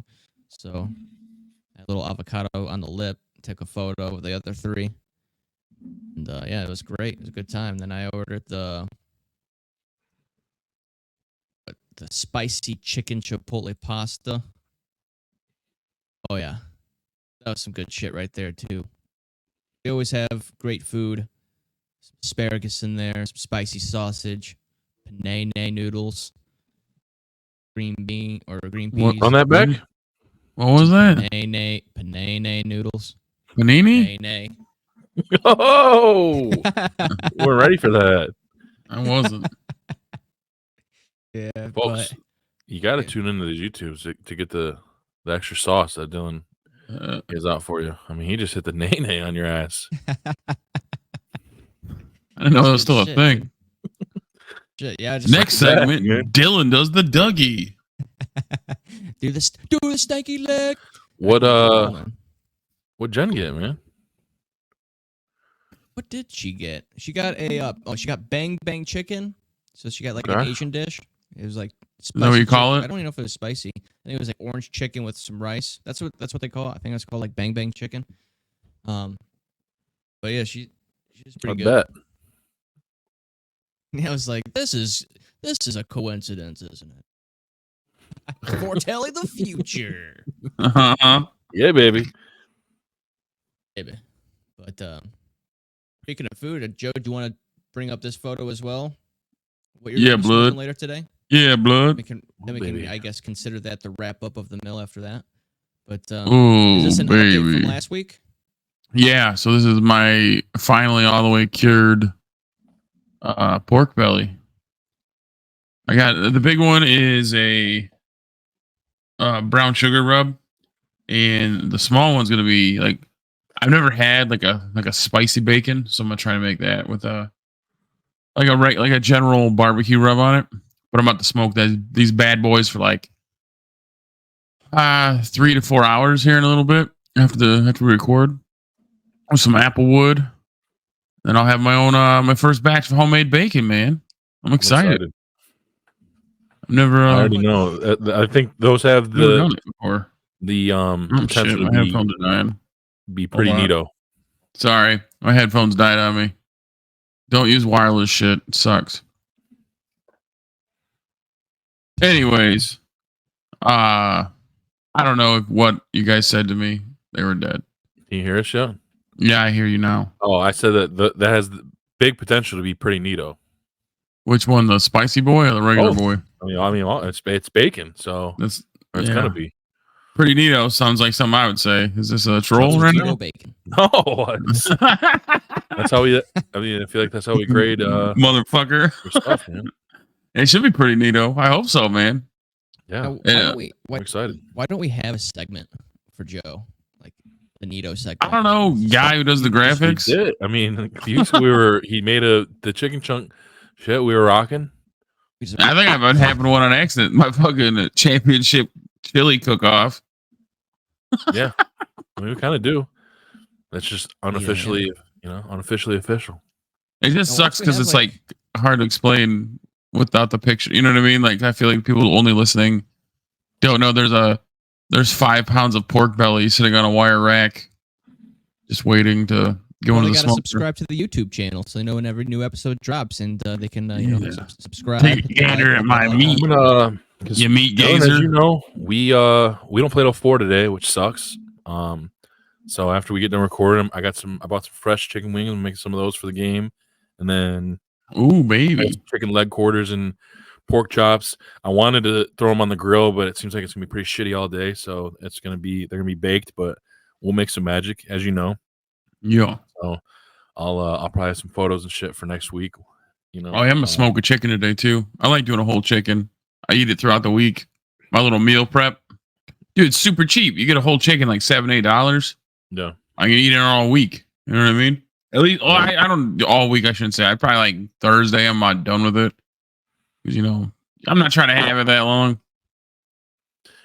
So that little avocado on the lip, took a photo of the other 3. And yeah, it was great. It was a good time. Then I ordered the spicy chicken chipotle pasta. Oh yeah. That was some good shit right there, too. They always have great food. Some asparagus in there, some spicy sausage, penne noodles, green peas.
Run that back?
What was that?
Penne noodles.
Panini?
Penne.
Oh! We're ready for that.
I wasn't.
Yeah,
Folks, you got to tune into these YouTubes to get the extra sauce that Dylan is out for you. I mean, he just hit the nay on your ass.
I didn't know that was still a
Shit,
thing.
Shit, yeah. Just
Next segment,
man.
Dylan does the Dougie.
do the stanky leg.
What
Rolling.
what Jen get, man?
What did she get? She got a she got bang bang chicken. So she got like an
Okay.
Asian dish. It was like spicy.
Is that what you call
chicken.
it?
I don't even know if it was spicy. I think it was like orange chicken with some rice. That's what they call it. I think that's called like bang bang chicken. But yeah, she's pretty
I
good.
bet.
Yeah, I was like, this is a coincidence, isn't it? Foretelling the future,
Uh-huh.
Yeah, baby.
baby. But speaking of food, Joe, do you want to bring up this photo as well? What
Yeah,
gonna be
blood.
smoking later today?
Yeah, blood.
Then we
baby.
can, I guess, consider that the wrap up of the mill after that. But
Ooh,
is this an update
baby.
from last week?
Yeah, so this is my finally all the way cured pork belly. I got the big one is a brown sugar rub, and the small one's gonna be like I've never had like a spicy bacon, so I'm gonna try to make that with like a general barbecue rub on it. But I'm about to smoke these bad boys for like 3 to 4 hours here in a little bit after we record with some apple wood. Then I'll have my own my first batch of homemade bacon, man. I'm excited. I've never
I already know. I think those have
never done it before.
the
Oh shit,
potential
my
to
headphones are dying.
be pretty
Hold on.
neato.
Sorry, my headphones died on me. Don't use wireless shit. It sucks. Anyways, I don't know what you guys said to me. They were dead.
Can you hear us, yet?
Yeah, I hear you now.
Oh, I said that has the big potential to be pretty neato.
Which one, the spicy boy or the regular
Oh.
boy?
I mean, it's bacon, so
That's
it's
yeah.
gonna be.
Pretty neato. Sounds like something I would say. Is this a troll
Sounds
right
like
now?
bacon.
No, that's how we. I mean, I feel like that's how we grade
Motherfucker.
your stuff, man.
It should be pretty neato. I hope so, man.
Yeah,
Now,
Yeah.
why
I'm excited.
Why don't we have a segment for Joe, like the Nito segment?
I don't know, guy who does the graphics.
We did. I mean, he made the chicken chunk shit we were rocking.
I think I've happened one on accident. My fucking championship chili cook-off.
Yeah, I mean, we kind of do. That's just unofficially, unofficially official.
It just
Now,
sucks
once we
because
have,
it's like hard to explain without the picture. You know what I mean? Like I feel like people only listening don't know there's 5 pounds of pork belly sitting on a wire rack, just waiting to go into
they
the
gotta
smoker.
subscribe to the YouTube channel so they know when every new episode drops, and they can subscribe.
Take a gander at my meat.
I'm gonna, 'cause
You meat
Dylan,
gazer.
as you know, we don't play till 4 today, which sucks. So after we get done recording, I bought some fresh chicken wings and make some of those for the game, and then
Ooh,
I got
baby.
some chicken leg quarters and pork chops. I wanted to throw them on the grill, but it seems like it's gonna be pretty shitty all day, so they're gonna be baked, but we'll make some magic, as you know.
Yeah.
So I'll probably have some photos and shit for next week. You know,
Oh, yeah, I'm gonna smoke a chicken today too. I like doing a whole chicken. I eat it throughout the week. My little meal prep. Dude, it's super cheap. You get a whole chicken like $7-8.
Yeah.
I can eat it all week. You know what I mean? At least, I don't all week. I shouldn't say. I probably like Thursday. I'm not done with it because I'm not trying to have it that long.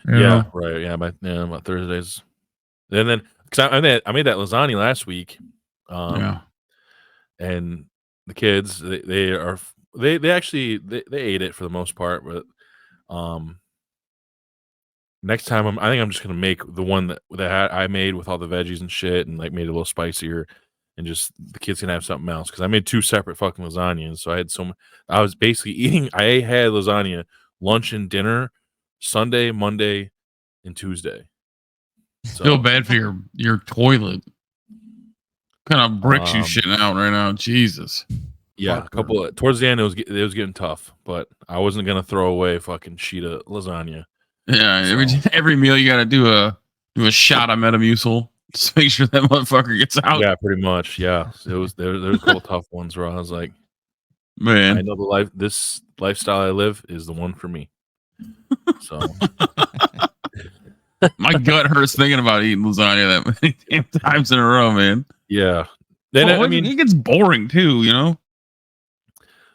You
Yeah,
know?
right. Yeah, about Thursdays. And then because I made that lasagna last week.
Yeah.
And the kids they actually ate it for the most part, but next time I think I'm just gonna make the one that I made with all the veggies and shit, and like made it a little spicier, and just the kids can have something else because I made 2 separate fucking lasagnas. So I was basically eating. I had lasagna lunch and dinner Sunday, Monday, and Tuesday. So,
Feel bad for your toilet. What kind of bricks you
Um,
shitting out right now? Jesus.
yeah, a couple towards the end it was getting tough, but I wasn't gonna throw away a fucking sheet of lasagna.
Yeah.
So-
Every meal you got to do a shot of Metamucil. Just make sure that motherfucker gets out.
Yeah, pretty much. Yeah, there was a couple tough ones where I was like, I
Man.
know this lifestyle I live is the one for me. So
My gut hurts thinking about eating lasagna that many damn times in a row, man.
Yeah. Then I mean,
it gets boring too, you know.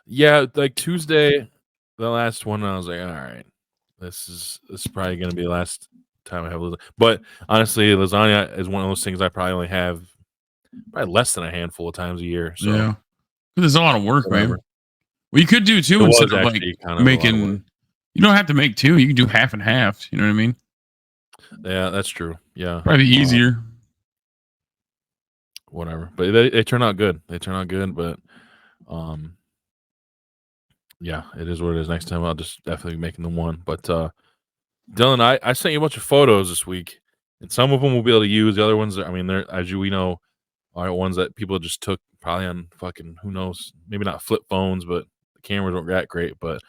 yeah, like Tuesday, the last one, I was like, all right, this is probably gonna be the last time I have lasagna. But honestly, lasagna is one of those things I probably only have probably less than a handful of times a year. So
Yeah, there's a lot of work,
whatever.
man. Well, you could do
It
two
was
instead of like
actually kind of a lot of work.
making. You don't have to make two. You can do half and half. You know what I mean?
Yeah, that's true. Yeah,
Probably easier.
whatever. But they turn out good. They turn out good. But yeah, it is what it is. Next time I'll just definitely be making the one. But Dylan, I sent you a bunch of photos this week, and some of them we'll be able to use. The other ones, I mean, they're, as we know, are ones that people just took probably on fucking, who knows, maybe not flip phones, but the cameras weren't that great. But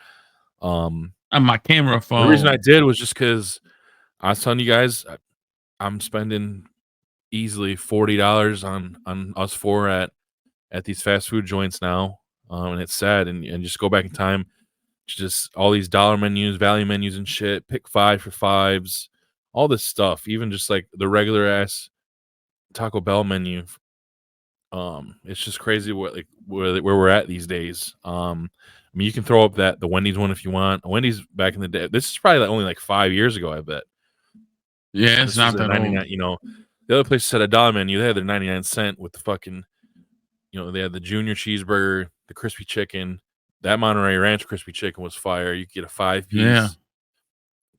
On my camera phone.
the reason I did was just because I was telling you guys I'm spending easily $40 on us four at these fast food joints now, and it's sad. And just go back in time, just all these dollar menus, value menus, and shit. Pick 5 for $5s, all this stuff. Even just like the regular ass Taco Bell menu. It's just crazy what like where we're at these days. I mean, you can throw up the Wendy's one if you want. Wendy's back in the day. This is probably only like 5 years ago, I bet.
Yeah, it's not that old.
You know, the other places had a dollar menu. They had their 99-cent with the fucking, you know, they had the junior cheeseburger, the crispy chicken. That Monterey Ranch crispy chicken was fire. You could get a 5-piece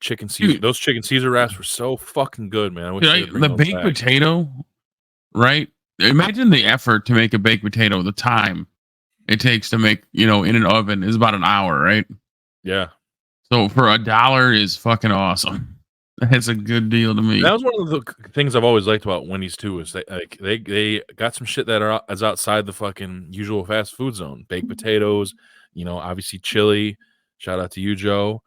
chicken Caesar.
Dude.
Those chicken Caesar wraps were so fucking good, man. I wish they would bring
the
those
baked
back.
potato, right? Imagine the effort to make a baked potato. The time it takes to make, you know, in an oven is about an hour, right?
Yeah.
So for $1 is fucking awesome. That's a good deal to me.
That was one of the things I've always liked about Wendy's too. Is they got some shit that is outside the fucking usual fast food zone. Baked potatoes, you know, obviously chili. Shout out to you, Joe.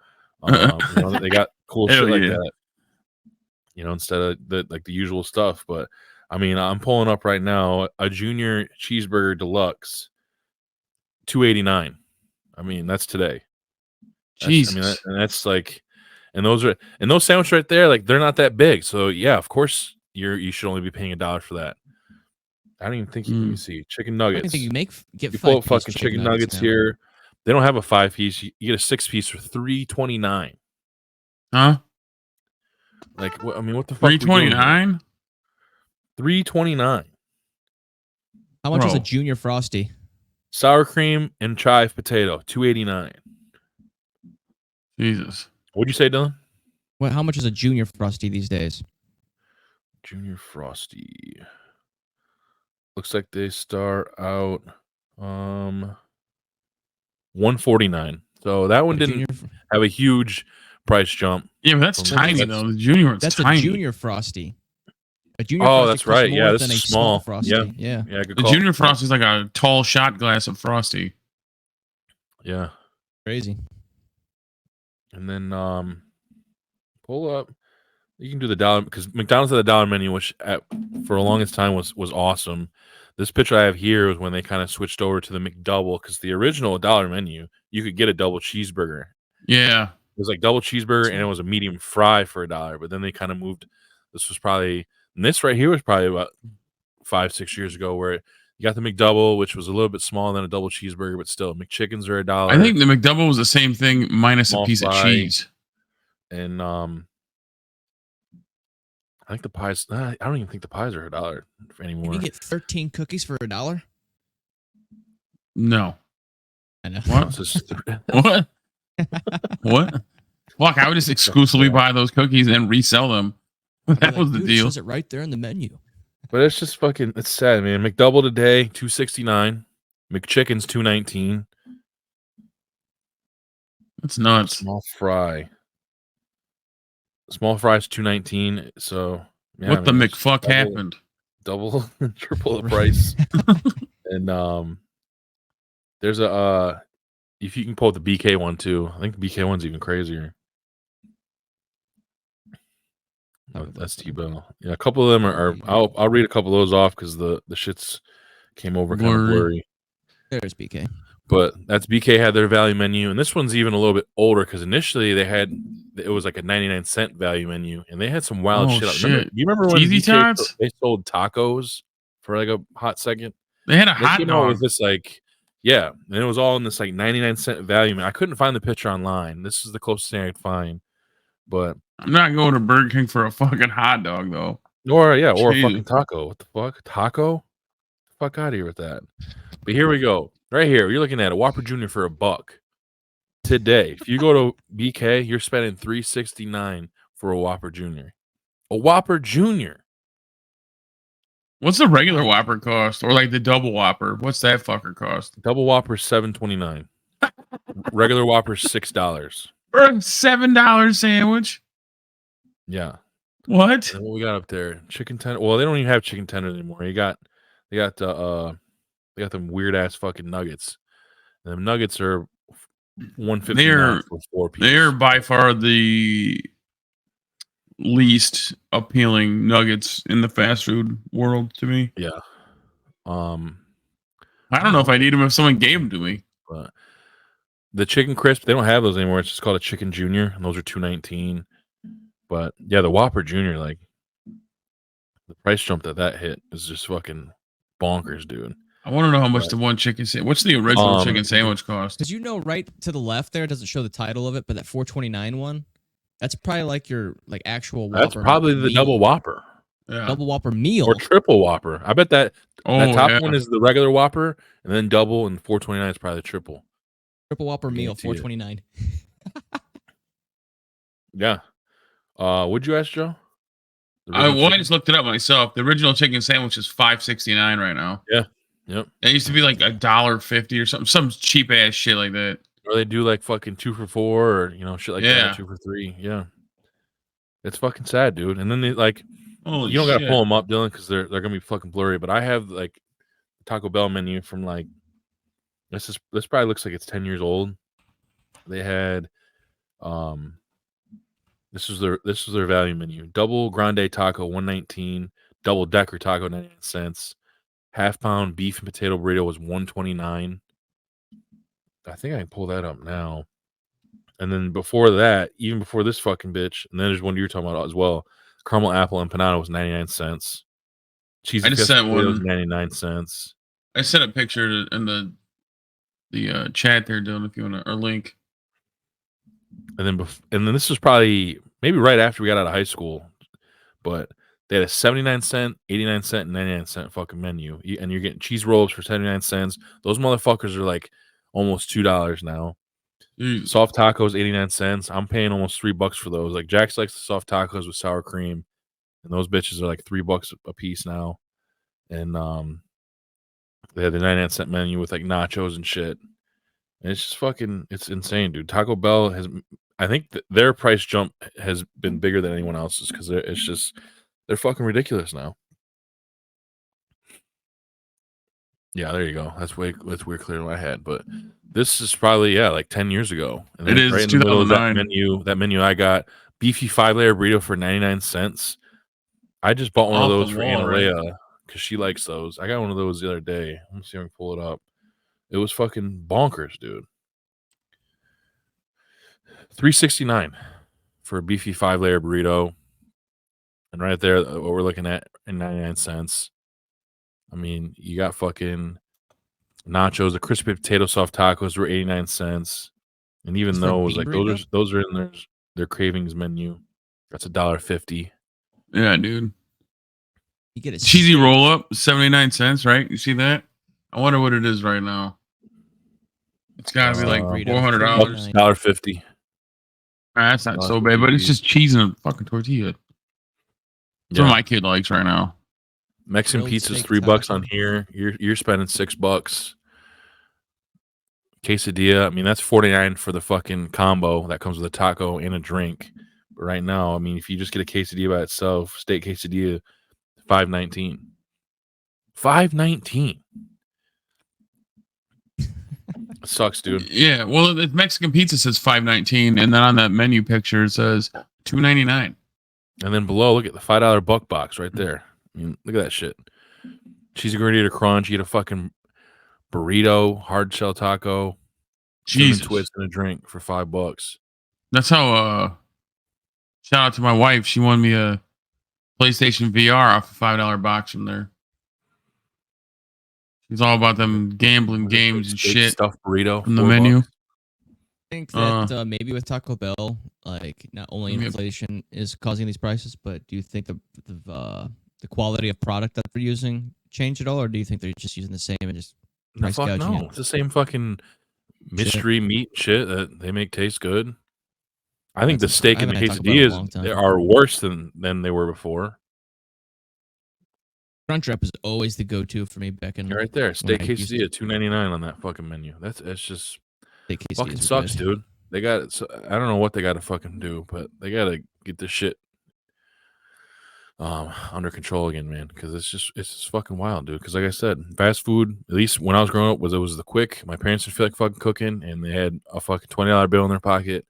You know, they got cool shit like that. You know, instead of the usual stuff. But I mean, I'm pulling up right now a junior cheeseburger deluxe, $2.89. I mean, that's today.
Jesus.
That's like. And those sandwiches right there, like they're not that big. So yeah, of course you should only be paying $1 for that. I don't even think you can see chicken nuggets.
I don't think you
pull up
5-piece
fucking chicken nuggets
now.
here. They don't have a 5-piece. You get a 6-piece for $3.29.
Huh?
Like I mean, what the fuck?
$3.29?
$3.29.
How much is a junior frosty?
Sour cream and chive potato, $2.89.
Jesus.
What'd you say, Dylan?
Well, how much is a junior frosty these days?
Junior frosty. Looks like they start out $149. So that one didn't have a huge price jump.
Yeah, but that's tiny though. The junior one's tiny.
A junior frosty. A junior
frosty.
Oh,
that's right. Yeah, this is small.
Frosty.
Yeah. Good
the
call.
junior frosty is like a tall shot glass of frosty.
Yeah.
Crazy.
And then pull up. You can do the dollar because McDonald's had the dollar menu, which for the longest time was awesome. This picture I have here was when they kind of switched over to the McDouble because the original dollar menu you could get a double cheeseburger.
Yeah,
it was like double cheeseburger and it was a medium fry for $1. But then they kind of moved. This right here was probably about 5-6 years ago where you got the McDouble, which was a little bit smaller than a double cheeseburger, but still McChickens are $1.
I think the McDouble was the same thing minus a piece of cheese.
And I think the pies. I don't even think the pies are $1 anymore.
Can you get 13 cookies for $1?
No.
I know.
What? What? What? Fuck! I would just exclusively buy those cookies and resell them. That was the deal.
It says it right there in the menu.
But it's just fucking. It's sad, man. McDouble today $2.69. McChicken's $2.19.
That's nuts.
Small fry's $2.19. So yeah,
what the McFuck happened?
Double, triple the price. And there's a if you can pull the BK one too. I think the BK one's even crazier. That's T-Bell. Yeah, a couple of them are I'll read a couple of those off because the shits came over kind of blurry.
There's BK.
But that's BK had their value menu, and this one's even a little bit older because initially it was like a 99-cent value menu, and they had some wild shit.
Shit.
You remember when
Cheesy
BK
tots?
they sold tacos for like a hot second?
They had a
They
hot
came out
dog.
with this like, yeah, and it was all in this like 99-cent value menu. I couldn't find the picture online. This is the closest thing I could find, but
I'm not going to Burger King for a fucking hot dog though.
or a
Jeez.
fucking taco. What the fuck, taco? Fuck out of here with that. But here we go. Right here, you're looking at a Whopper Jr. for $1 today. If you go to BK, you're spending $3.69 for a Whopper Jr. A Whopper Jr.
What's the regular Whopper cost, or like the double Whopper? What's that fucker cost?
Double Whopper $7.29. Regular Whopper $6.
For a $7 sandwich?
Yeah.
What?
And what we got up there? Chicken tender. Well, they don't even have chicken tender anymore. They got them weird ass fucking nuggets. And the nuggets are $1.59 for 4 pieces.
They're by far the least appealing nuggets in the fast food world to me.
Yeah.
I don't know if I need them if someone gave them to me.
But the chicken crisp, they don't have those anymore. It's just called a chicken junior, and those are $2.19. But yeah, the Whopper Junior, like the price jump that hit is just fucking bonkers, dude.
I want to know how much the one chicken sandwich. What's the original chicken sandwich cost?
Because right to the left there, it doesn't show the title of it, but that $4.29 one, that's probably like your actual Whopper.
That's probably the
meal.
double Whopper.
Yeah.
Double Whopper meal.
Or triple Whopper. I bet that top
yeah.
one is the regular Whopper, and then double, and $4.29 is probably the triple.
Triple Whopper meal,
Guarantee
$4.29.
Yeah. Would you ask Joe?
I just looked it up myself. The original chicken sandwich is $5.69 right now.
Yeah. Yep.
It used to be like $1.50 or something, some cheap ass shit like that.
Or they do like fucking 2 for $4 or shit like that, 2 for $3. Yeah. It's fucking sad, dude. And then they like
Holy
you don't gotta
shit.
pull them up, Dylan, because they're gonna be fucking blurry. But I have like Taco Bell menu from like this probably looks like it's 10 years old. They had this was their value menu. Double grande taco $1.19, double decker taco 99 cents, half pound beef and potato burrito was $1.29. I think I can pull that up now. And then before that, even before this fucking bitch, and then there's one you're talking about as well. Caramel apple empanada was 99 cents. Cheesy
I just sent one.
was 99 cents.
I sent a picture in the chat there, Dylan, if you want to, or link.
And then this was probably maybe right after we got out of high school, but they had a 79-cent, 89-cent, and 99-cent fucking menu, and you're getting cheese rolls for 79 cents. Those motherfuckers are like almost $2 now. Soft tacos 89 cents. I'm paying almost $3 for those. Like Jax likes the soft tacos with sour cream, and those bitches are like $3 a piece now. And they had the 99-cent menu with like nachos and shit. And it's just fucking, it's insane, dude. Taco Bell has, I think their price jump has been bigger than anyone else's because they're fucking ridiculous now. Yeah, there you go. That's way clearer than I had. But this is probably like 10 years ago. And
it is
right in the middle of
2009.
that menu I got beefy 5-layer burrito for 99 cents. I just bought one of those for Anna Leia because she likes those. I got one of those the other day. Let me see if I can pull it up. It was fucking bonkers, dude. $3.69 for a beefy 5-layer burrito. And right there, what we're looking at in 99 cents. I mean, you got fucking nachos. The crispy potato soft tacos were 89 cents. And even those, like those are in their cravings menu. That's $1.50.
Yeah, dude.
You get a
cheesy roll up, 79 cents, right? You see that? I wonder what it is right now. It's gotta be like $400.
$1.50.
That's not so bad, but it's just cheese and a fucking tortilla. That's what my kid likes right now.
Mexican pizza's $3 on here. You're spending $6. Quesadilla, I mean that's $49 for the fucking combo that comes with a taco and a drink. But right now, I mean, if you just get a quesadilla by itself, steak quesadilla, $5.19. $5.19. It sucks, dude.
Yeah, well, the Mexican pizza says $5.19, and then on that menu picture it says $2.99.
And then below, look at the $5 buck box right there. I mean, look at that shit. Cheesy gordita crunch. You get a fucking burrito, hard shell taco, cinnamon
Jesus.
twist, and a drink for $5.
That's how. Shout out to my wife. She won me a PlayStation VR off a $5 box from there. She's all about them gambling games and
Steak
shit
stuffed burrito
from the
$4.
menu.
I think that maybe with Taco Bell, like not only inflation is causing these prices, but do you think the quality of product that they're using changed at all, or do you think they're just using the same and just price gouging
No, it's the same fucking mystery meat shit that they make taste good. I think the steak and the quesadillas are worse than they were before.
Crunchwrap is always the go-to for me back in
right there. Steak quesadilla, $2.99 on that fucking menu. It's just fucking sucks, dude. They got I don't know what they got to fucking do, but they got to get this shit under control again, man. Because it's just fucking wild, dude. Because like I said, fast food, at least when I was growing up, it was the quick. My parents didn't feel like fucking cooking, and they had a fucking $20 bill in their pocket,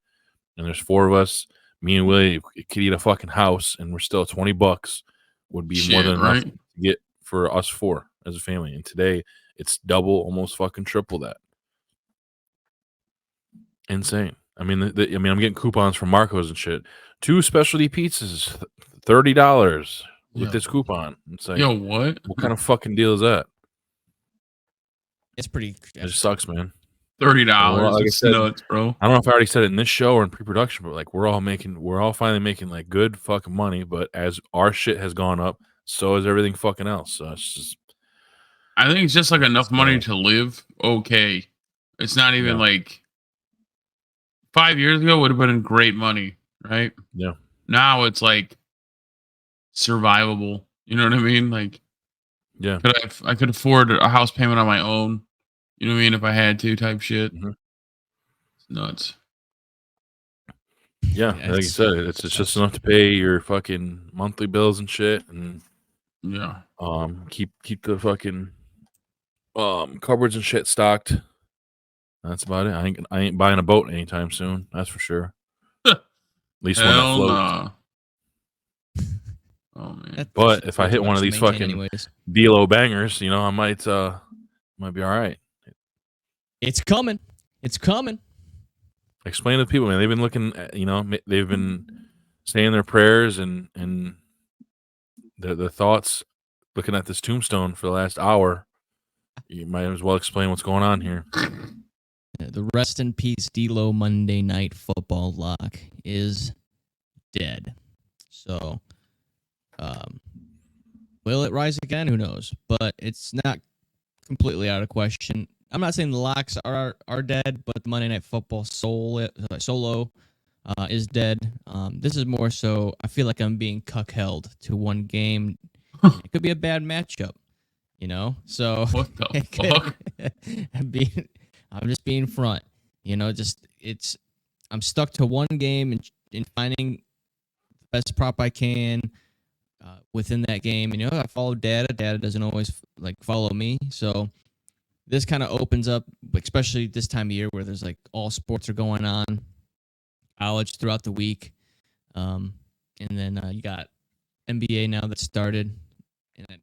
and there's 4 of us. Me and Willie could eat a fucking house, and we're still $20 would be more than enough to get for us 4 as a family. And today it's double, almost fucking triple that. Insane. I mean, I'm getting coupons from Marco's and shit. 2 specialty pizzas, $30 with this coupon. It's like,
yo, what
kind of fucking deal is that?
It's pretty.
It just sucks, man.
$30. Like it's nuts, bro.
I don't know if I already said it in this show or in pre-production, but like we're all finally making like good fucking money. But as our shit has gone up, so is everything fucking else. So it's just.
I think it's just like enough money to live. Okay, it's not even like 5 years ago would have been great money, right?
Yeah.
Now it's like survivable. You know what I mean? Like,
yeah,
I could afford a house payment on my own. You know what I mean? If I had to, type shit.
Mm-hmm.
It's nuts.
Yeah, like you said, it's just enough to pay your fucking monthly bills and shit, and keep the fucking cupboards and shit stocked. That's about it. I ain't buying a boat anytime soon. That's for sure. At least one that floats.
Oh man!
But if I hit one of these fucking DLO bangers, I might be all right.
It's coming. It's coming.
Explain to people, man. They've been looking at, they've been saying their prayers and their thoughts, looking at this tombstone for the last hour. You might as well explain what's going on here.
The rest in peace DLO Monday Night Football lock is dead. So, will it rise again? Who knows? But it's not completely out of question. I'm not saying the locks are dead, but the Monday Night Football solo is dead. This is more so I feel like I'm being cuck-held to one game. It could be a bad matchup, So
what the fuck?
I'm just being front. I'm stuck to one game and finding the best prop I can within that game. I follow data. Data doesn't always follow me, so. This kind of opens up, especially this time of year where there's all sports are going on, college throughout the week. And then you got NBA now that started. And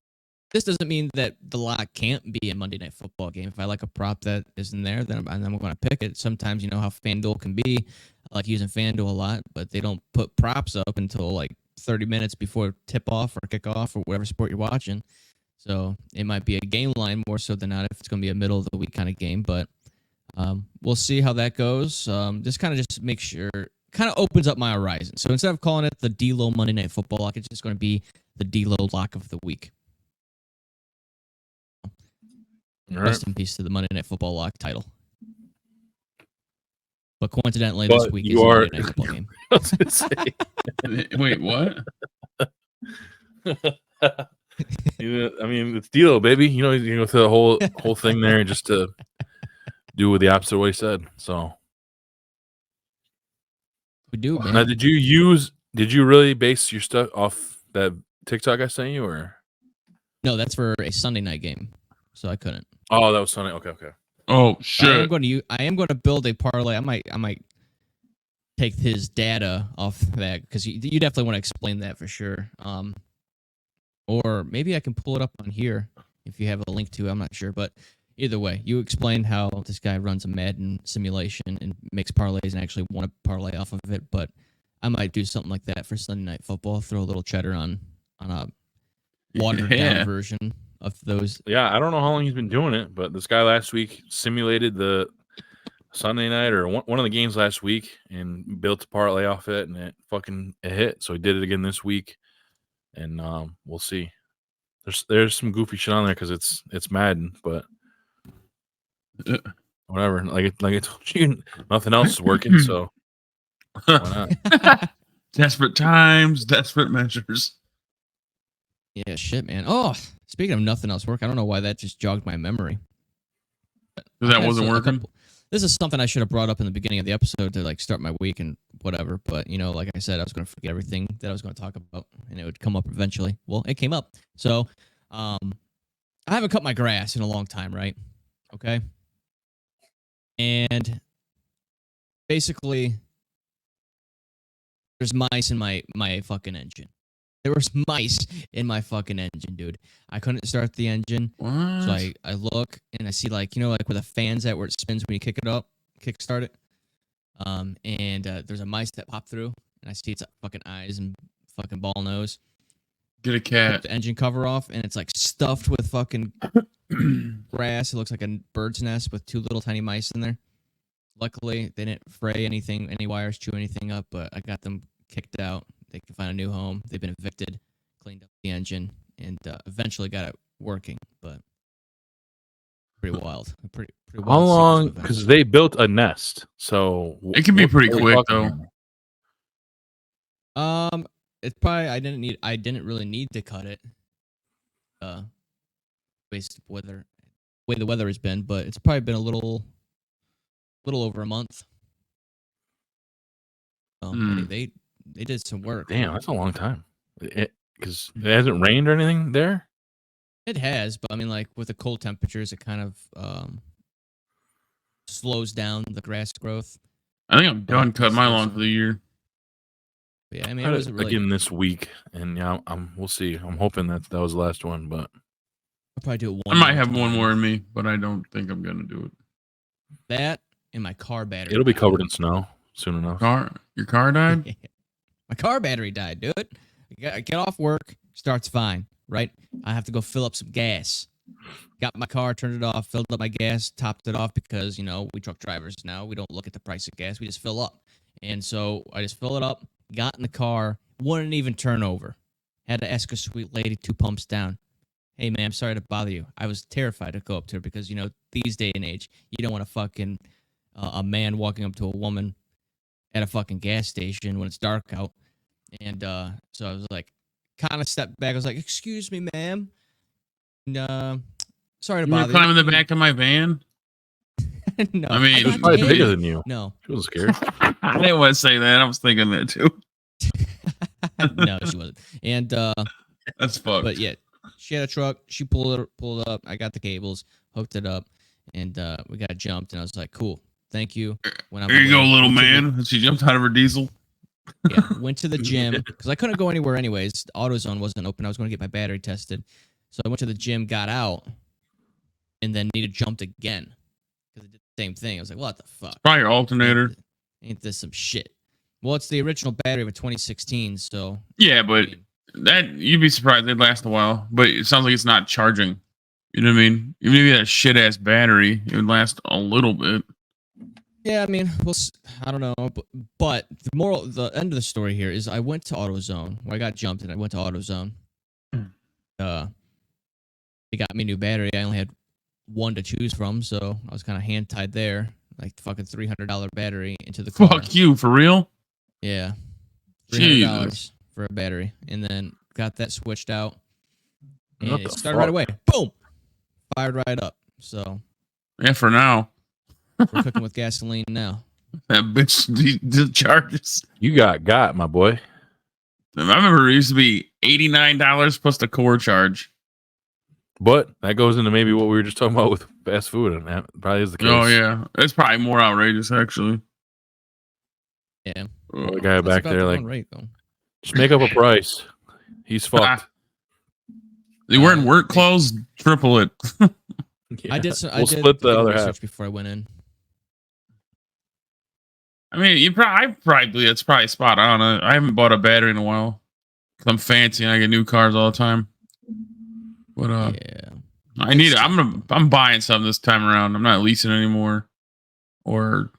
this doesn't mean that the lock can't be a Monday Night Football game. If I like a prop that isn't there, then I'm going to pick it. Sometimes you know how FanDuel can be. I like using FanDuel a lot, but they don't put props up until 30 minutes before tip-off or kickoff or whatever sport you're watching. So it might be a game line more so than not if it's going to be a middle of the week kind of game. But we'll see how that goes. Just make sure, kind of opens up my horizon. So instead of calling it the DLO Monday Night Football lock, it's just going to be the DLO lock of the week. Rest in peace to the Monday Night Football lock title. But coincidentally, this week is a Monday Night Football game.
I was going to say.
Wait, what?
It's DLO, baby. You go through the whole thing there just to do with the opposite of what he said. So
we do, man.
Now, did you really base your stuff off that TikTok I sent you, or
no? That's for a Sunday night game, so I couldn't.
Oh, that was Sunday. Okay.
Oh shit!
I am going to build a parlay. I might take his data off that because you definitely want to explain that for sure. Or maybe I can pull it up on here if you have a link to it. I'm not sure. But Either way, you explained how this guy runs a Madden simulation and makes parlays and actually won a parlay off of it. But I might do something like that for Sunday Night Football. Throw a little cheddar on a watered down version of those.
Yeah, I don't know how long he's been doing it, but this guy last week simulated the Sunday night or one of the games last week and built a parlay off it, and it hit. So he did it again this week, and we'll see. There's some goofy shit on there because it's Madden, but whatever. Like I told you, nothing else is working, so why not?
Desperate times, desperate measures.
Yeah, shit, man. Oh, speaking of nothing else work, I don't know why that just jogged my memory.
That wasn't working.
This is something I should have brought up in the beginning of the episode to like start my week and whatever. But like I said, I was going to forget everything that I was going to talk about, and it would come up eventually. Well, it came up. So, I haven't cut my grass in a long time, right? Okay. And basically, there's mice in my fucking engine. There was mice in my fucking engine, dude. I couldn't start the engine.
What?
So I look and I see like where the fan's at where it spins when you kickstart it. And there's a mice that popped through and I see its fucking eyes and fucking ball nose.
Get a cat.
Took the engine cover off and it's like stuffed with fucking grass. It looks like a bird's nest with two little tiny mice in there. Luckily, they didn't fray anything, any wires, chew anything up, but I got them kicked out. They can find a new home. They've been evicted, cleaned up the engine, and eventually got it working. But pretty wild. Pretty wild.
How long? Because they built a nest, so
it can be pretty quick though.
It's probably I didn't really need to cut it. Based on the way the weather has been, but it's probably been a little over a month. They did some work.
Damn, that's a long time. Because it hasn't rained or anything there?
It has, but I mean, like, with the cold temperatures, it kind of slows down the grass growth.
I think I'm done cutting my lawn for the year.
But yeah, I mean, it wasn't really...
Again this week, and yeah, we'll see. I'm hoping that was the last one, but...
I'll probably do it
I might have one more in me, but I don't think I'm going to do it.
That and my car battery.
It'll be covered in snow soon enough.
Your car died?
My car battery died, dude. I get off work, starts fine, right? I have to go fill up some gas. Got my car, turned it off, filled up my gas, topped it off because, we truck drivers now. We don't look at the price of gas. We just fill up. And so I just fill it up, got in the car, wouldn't even turn over. Had to ask a sweet lady 2 pumps down. Hey, ma'am, sorry to bother you. I was terrified to go up to her because, these day and age, you don't want to fucking a man walking up to a woman at a fucking gas station when it's dark out. And so I was like, kind of stepped back. I was like, excuse me, ma'am. And, sorry to bother you.
You were climbing the back of my van?
No.
I mean, she was probably bigger than you.
No.
She wasn't scared.
I didn't want to say that. I was thinking that too.
No, she wasn't. And
that's fucked.
But yeah, she had a truck. She pulled up. I got the cables, hooked it up, and we got jumped. And I was like, cool. Thank you.
Here you go, little man. She jumped out of her diesel.
Yeah, went to the gym because I couldn't go anywhere anyways. The AutoZone wasn't open. I was going to get my battery tested. So I went to the gym, got out, and then jumped again because it did the same thing. I was like, what the fuck?
Probably your alternator.
Ain't this some shit? Well, it's the original battery of a 2016, so...
Yeah, but that you'd be surprised. They'd last a while. But it sounds like it's not charging. You know what I mean? Even if you had a shit-ass battery, it would last a little bit.
Yeah, I mean, I don't know, but the end of the story here is I went to AutoZone. I got jumped and I went to AutoZone. They got me a new battery. I only had one to choose from, so I was kind of hand tied there, like the fucking $300 battery into the car.
Fuck you, for real?
Yeah, $300 for a battery, and then got that switched out, and it started right away. Boom, fired right up. So
yeah, for now.
We're cooking with gasoline now.
That bitch charges.
You got, my boy.
I remember it used to be $89 plus the core charge.
But that goes into maybe what we were just talking about with fast food, and that probably is the case.
Oh, yeah. It's probably more outrageous, actually.
Yeah.
The guy back there, like,
rate, though.
Just make up a price. He's fucked.
They wearing work clothes, triple it.
I did some. I
We'll
did
split the
a little
other
research
half.
before I went in.
I mean, it's probably spot on. I haven't bought a battery in a while. 'Cause I'm fancy and I get new cars all the time. But
Yeah.
I need it. I'm buying something this time around. I'm not leasing anymore, or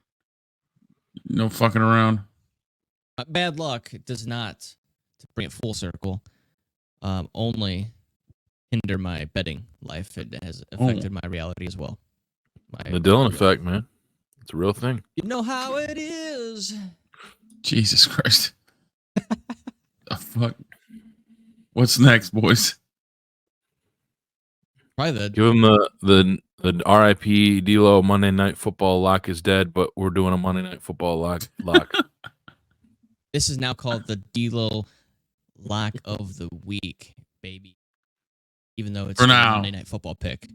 no fucking around.
Bad luck does not, to bring it full circle, only hinder my betting life. It has affected my reality as well.
The Dylan effect, man. It's a real thing.
You know how it is.
Jesus Christ. The fuck. What's next, boys?
Probably
Give him the RIP DLO Monday Night Football lock is dead, but we're doing a Monday Night Football lock.
This is now called the DLO Lock of the Week, baby. Even though it's
For
a
now.
Monday Night Football pick.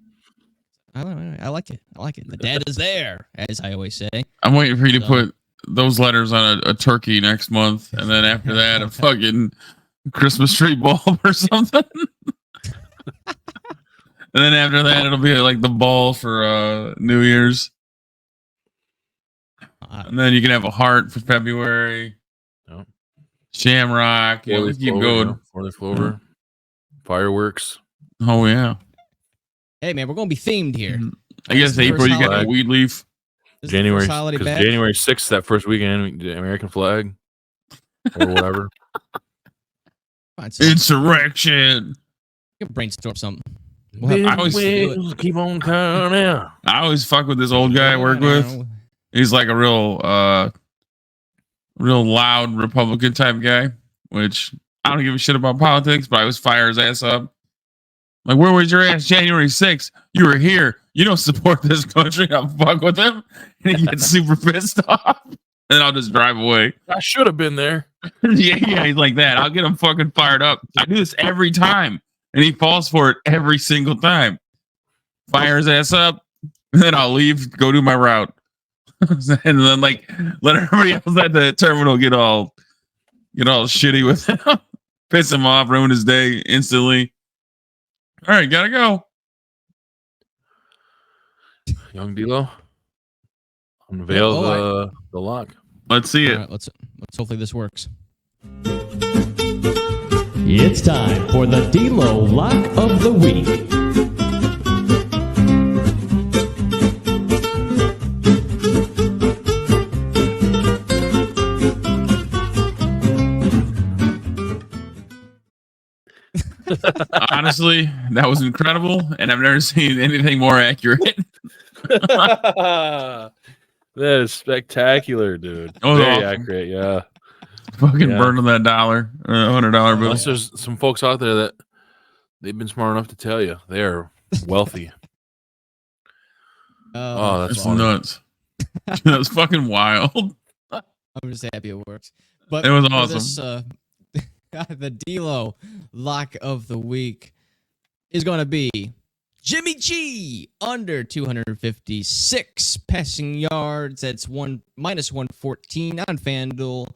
I like it. I like it. The data's there, as I always say.
I'm waiting for you to
So-
put those letters on a turkey next month, and then after that, a fucking Christmas tree bulb or something. And then after that, it'll be like the ball for New Year's. And then you can have a heart for February.
Yep.
Shamrock. Yeah, let's keep going.
Four-leaf clover. Fireworks.
Oh, yeah.
Hey, man, we're going to be themed here.
I guess
This is the
April, you
first
got a
holiday.
weed leaf.
This is the
January,
first holiday
because
back.
January 6th, that first weekend, the American flag or whatever.
Find something.
Insurrection.
We can brainstorm something.
Big
I always
wheels keep on turning.
I always fuck with this old guy I work with. He's like a real loud Republican type guy, which I don't give a shit about politics, but I always fire his ass up. Like, where was your ass January 6th? You were here. You don't support this country. I'll fuck with him. And he gets super pissed off. And I'll just drive away.
I should have been there.
yeah, he's like that. I'll get him fucking fired up. I do this every time. And he falls for it every single time. Fire his ass up. And then I'll leave, go do my route. And then like let everybody else at the terminal get all shitty with him. Piss him off, ruin his day instantly. All right, gotta go.
Young D-Lo, unveil the lock.
Let's see it.
All right, let's hopefully this works.
It's time for the DLO Lock of the Week.
Honestly, that was incredible, and I've never seen anything more accurate.
That is spectacular, dude.
Oh,
Very
awesome.
accurate, yeah.
Fucking
Yeah.
burning that $100 bill.
Unless there's some folks out there that they've been smart enough to tell you they are wealthy. Oh, that's
That's
awesome.
nuts. That's fucking wild.
I'm just happy it works. But
It was
for
awesome.
This, the DLO Lock of the Week is going to be Jimmy G under 256 passing yards. That's minus 114 on FanDuel.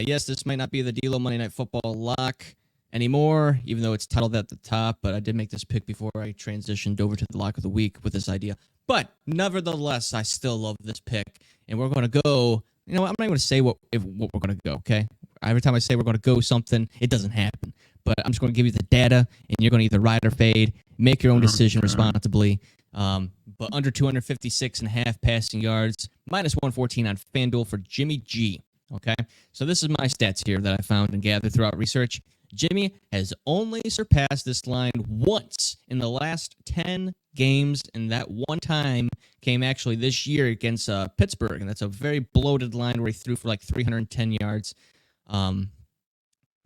Yes, this might not be the DLO Monday Night Football lock anymore, even though it's titled at the top. But I did make this pick before I transitioned over to the lock of the week with this idea. But nevertheless, I still love this pick, and we're going to go. You know what? I'm not going to say what we're going to go. Okay. Every time I say we're going to go something, it doesn't happen. But I'm just going to give you the data, and you're going to either ride or fade. Make your own decision responsibly. But under 256.5 passing yards, minus 114 on FanDuel for Jimmy G. Okay, so this is my stats here that I found and gathered throughout research. Jimmy has only surpassed this line once in the last 10 games, and that one time came actually this year against Pittsburgh, and that's a very bloated line where he threw for like 310 yards.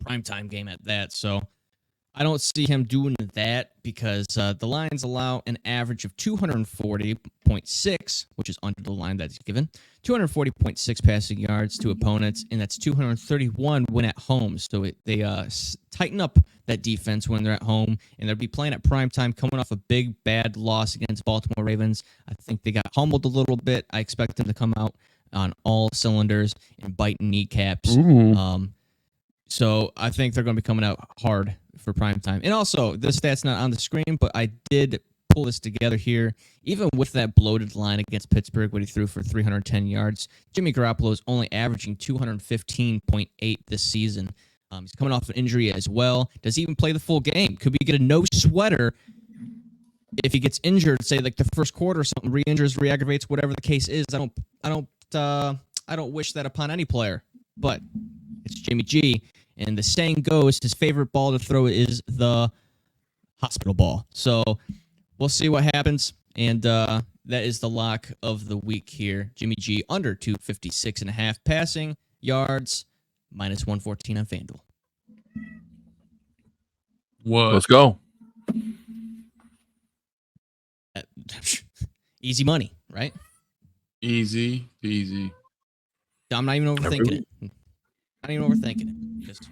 Primetime game at that, so I don't see him doing that because the Lions allow an average of 240.6, which is under the line that's given, 240.6 passing yards to opponents, and that's 231 when at home. So they tighten up that defense when they're at home, and they'll be playing at primetime coming off a big, bad loss against Baltimore Ravens. I think they got humbled a little bit. I expect them to come out on all cylinders and biting kneecaps.
Ooh.
So I think they're going to be coming out hard for prime time. And also, this stat's not on the screen, but I did pull this together here. Even with that bloated line against Pittsburgh, what he threw for 310 yards, Jimmy Garoppolo is only averaging 215.8 this season. He's coming off an injury as well. Does he even play the full game? Could we get a no sweater if he gets injured, say like the first quarter or something, re-injures, re-aggravates, whatever the case is? I don't wish that upon any player, but it's Jimmy G, and the saying goes his favorite ball to throw is the hospital ball. So we'll see what happens, and that is the lock of the week here. Jimmy G under 256.5 passing yards, minus 114 on FanDuel.
What?
Let's go.
Easy money, right?
Easy peasy.
I'm not even overthinking it. Not even overthinking it. Just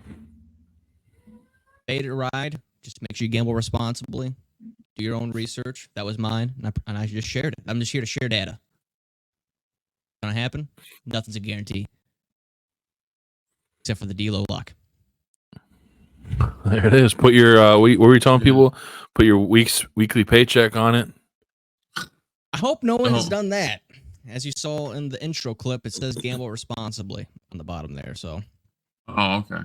pay it a ride. Just make sure you gamble responsibly. Do your own research. That was mine, and I just shared it. I'm just here to share data. Gonna happen? Nothing's a guarantee, except for the DLO lock.
There it is. Put your what were you telling people? Put your weekly paycheck on it.
I hope no one has done that. As you saw in the intro clip, it says gamble responsibly on the bottom there. So,
Oh, okay.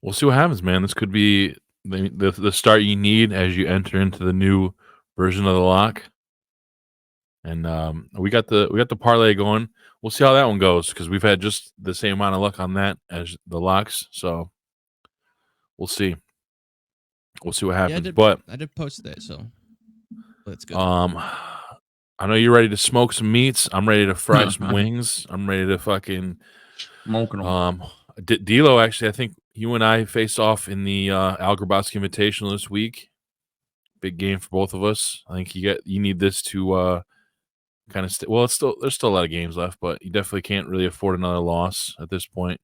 We'll see what happens, man. This could be the start you need as you enter into the new version of the lock. And we got the parlay going. We'll see how that one goes because we've had just the same amount of luck on that as the locks. So we'll see. We'll see what happens.
Yeah, I did post that, so let's go.
I know you're ready to smoke some meats. I'm ready to fry some wings. I'm ready to fucking
smoking them.
D'Lo, actually, I think you and I face off in the Al Grabowski Invitational this week. Big game for both of us. I think you need this to kind of there's still a lot of games left, but you definitely can't really afford another loss at this point.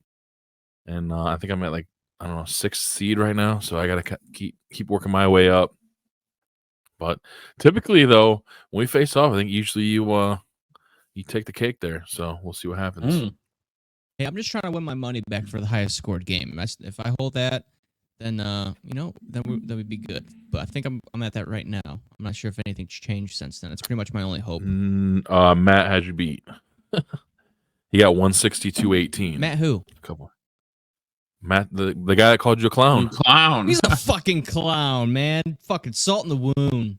And I think I'm at 6th seed right now, so I gotta keep working my way up. But typically, though, when we face off, I think usually you take the cake there. So we'll see what happens.
Hey, I'm just trying to win my money back for the highest scored game. If I hold that, then we'd be good. But I think I'm at that right now. I'm not sure if anything's changed since then. It's pretty much my only hope.
Matt had you beat. He got 162.18.
Matt who?
Matt, the guy that called you a clown.
Clown.
He's a fucking clown, man. Fucking salt in the wound.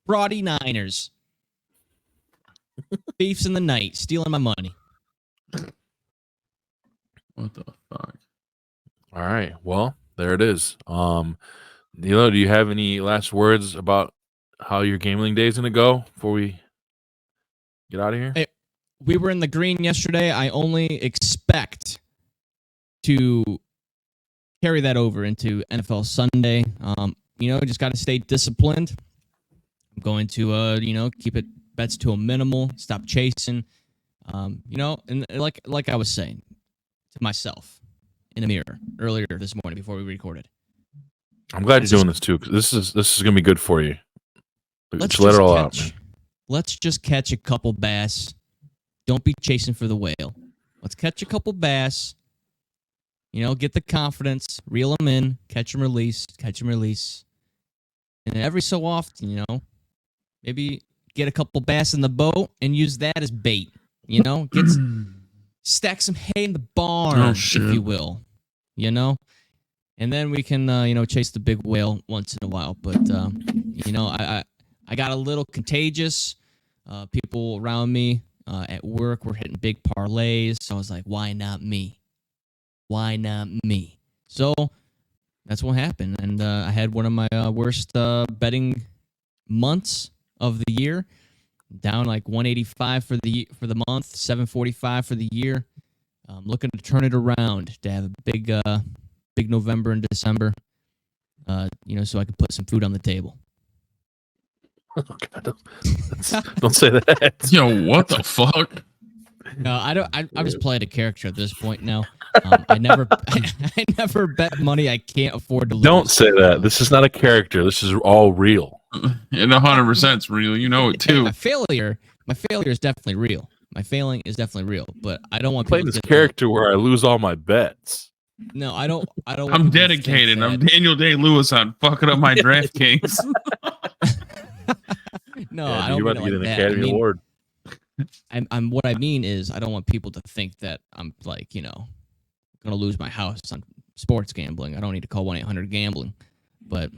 Fraudy Niners. Beefs in the night. Stealing my money.
What the fuck?
All right. Well, there it is. D'Lo, do you have any last words about how your gambling day is going to go before we get out of here?
Hey, we were in the green yesterday. I only expect to carry that over into NFL Sunday. Just got to stay disciplined. I'm going to, keep bets to a minimal, stop chasing. And like I was saying to myself in the mirror earlier this morning before we recorded.
I'm glad you're doing this too, because this is going to be good for you. Let's let it all out, man.
Let's just catch a couple bass. Don't be chasing for the whale. Let's catch a couple bass. Get the confidence, reel them in, catch them, release. And every so often, maybe get a couple bass in the boat and use that as bait. Stack some hay in the barn, if you will. And then we can, chase the big whale once in a while. But, I got a little contagious. People around me at work were hitting big parlays. So I was like, why not me? Why not me? So that's what happened. And I had one of my worst betting months of the year. Down like 185 for the month, 745 for the year. Looking to turn it around to have a big November and December. So I can put some food on the table.
Oh, God, don't say that.
Yo, what the fuck?
No, I don't. I'm just playing a character at this point now. I never bet money I can't afford to lose.
Don't say that. This is not a character. This is all real.
And 100% real. You know it too.
My failure is definitely real. My failing is definitely real. But I don't want
playing
people
this character where I lose all my bets.
No, I don't. Want
I'm
people to think
dedicated. I'm
that-
Daniel Day-Lewis on fucking up my DraftKings.
No,
Yeah,
I
dude,
don't
you're
mean
about
it
to get
like
an
that.
Academy
I mean,
Award.
I'm what I mean is I don't want people to think that I'm like gonna lose my house on sports gambling. I don't need to call 1-800-GAMBLING, but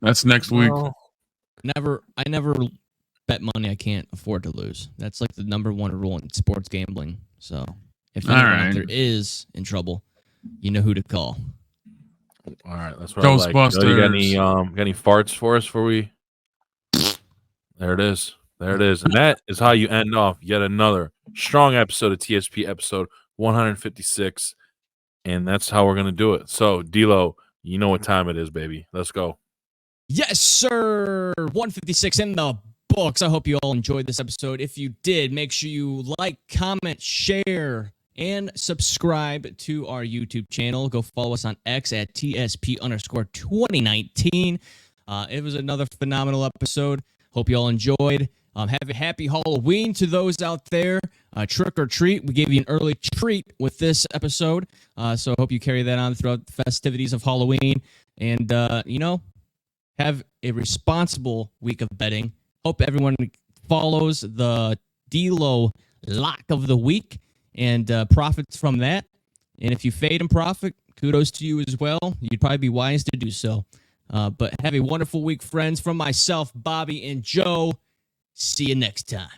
That's next week.
I never bet money I can't afford to lose. That's like the number one rule in sports gambling. So if anyone out there is in trouble, you know who to call.
All right, that's what I like. You got any farts for us before we? There it is. There it is. And that is how you end off yet another strong episode of TSP, episode 156. And that's how we're going to do it. So, D-Lo, you know what time it is, baby. Let's go.
Yes, sir. 156 in the books. I hope you all enjoyed this episode. If you did, make sure you like, comment, share, and subscribe to our YouTube channel. Go follow us on X at TSP_2019. It was another phenomenal episode. Hope you all enjoyed. Have a happy Halloween to those out there. Trick or treat. We gave you an early treat with this episode. So I hope you carry that on throughout the festivities of Halloween. And, have a responsible week of betting. Hope everyone follows the DLO Lock of the Week and profits from that. And if you fade and profit, kudos to you as well. You'd probably be wise to do so. But have a wonderful week, friends. From myself, Bobby, and Joe. See you next time.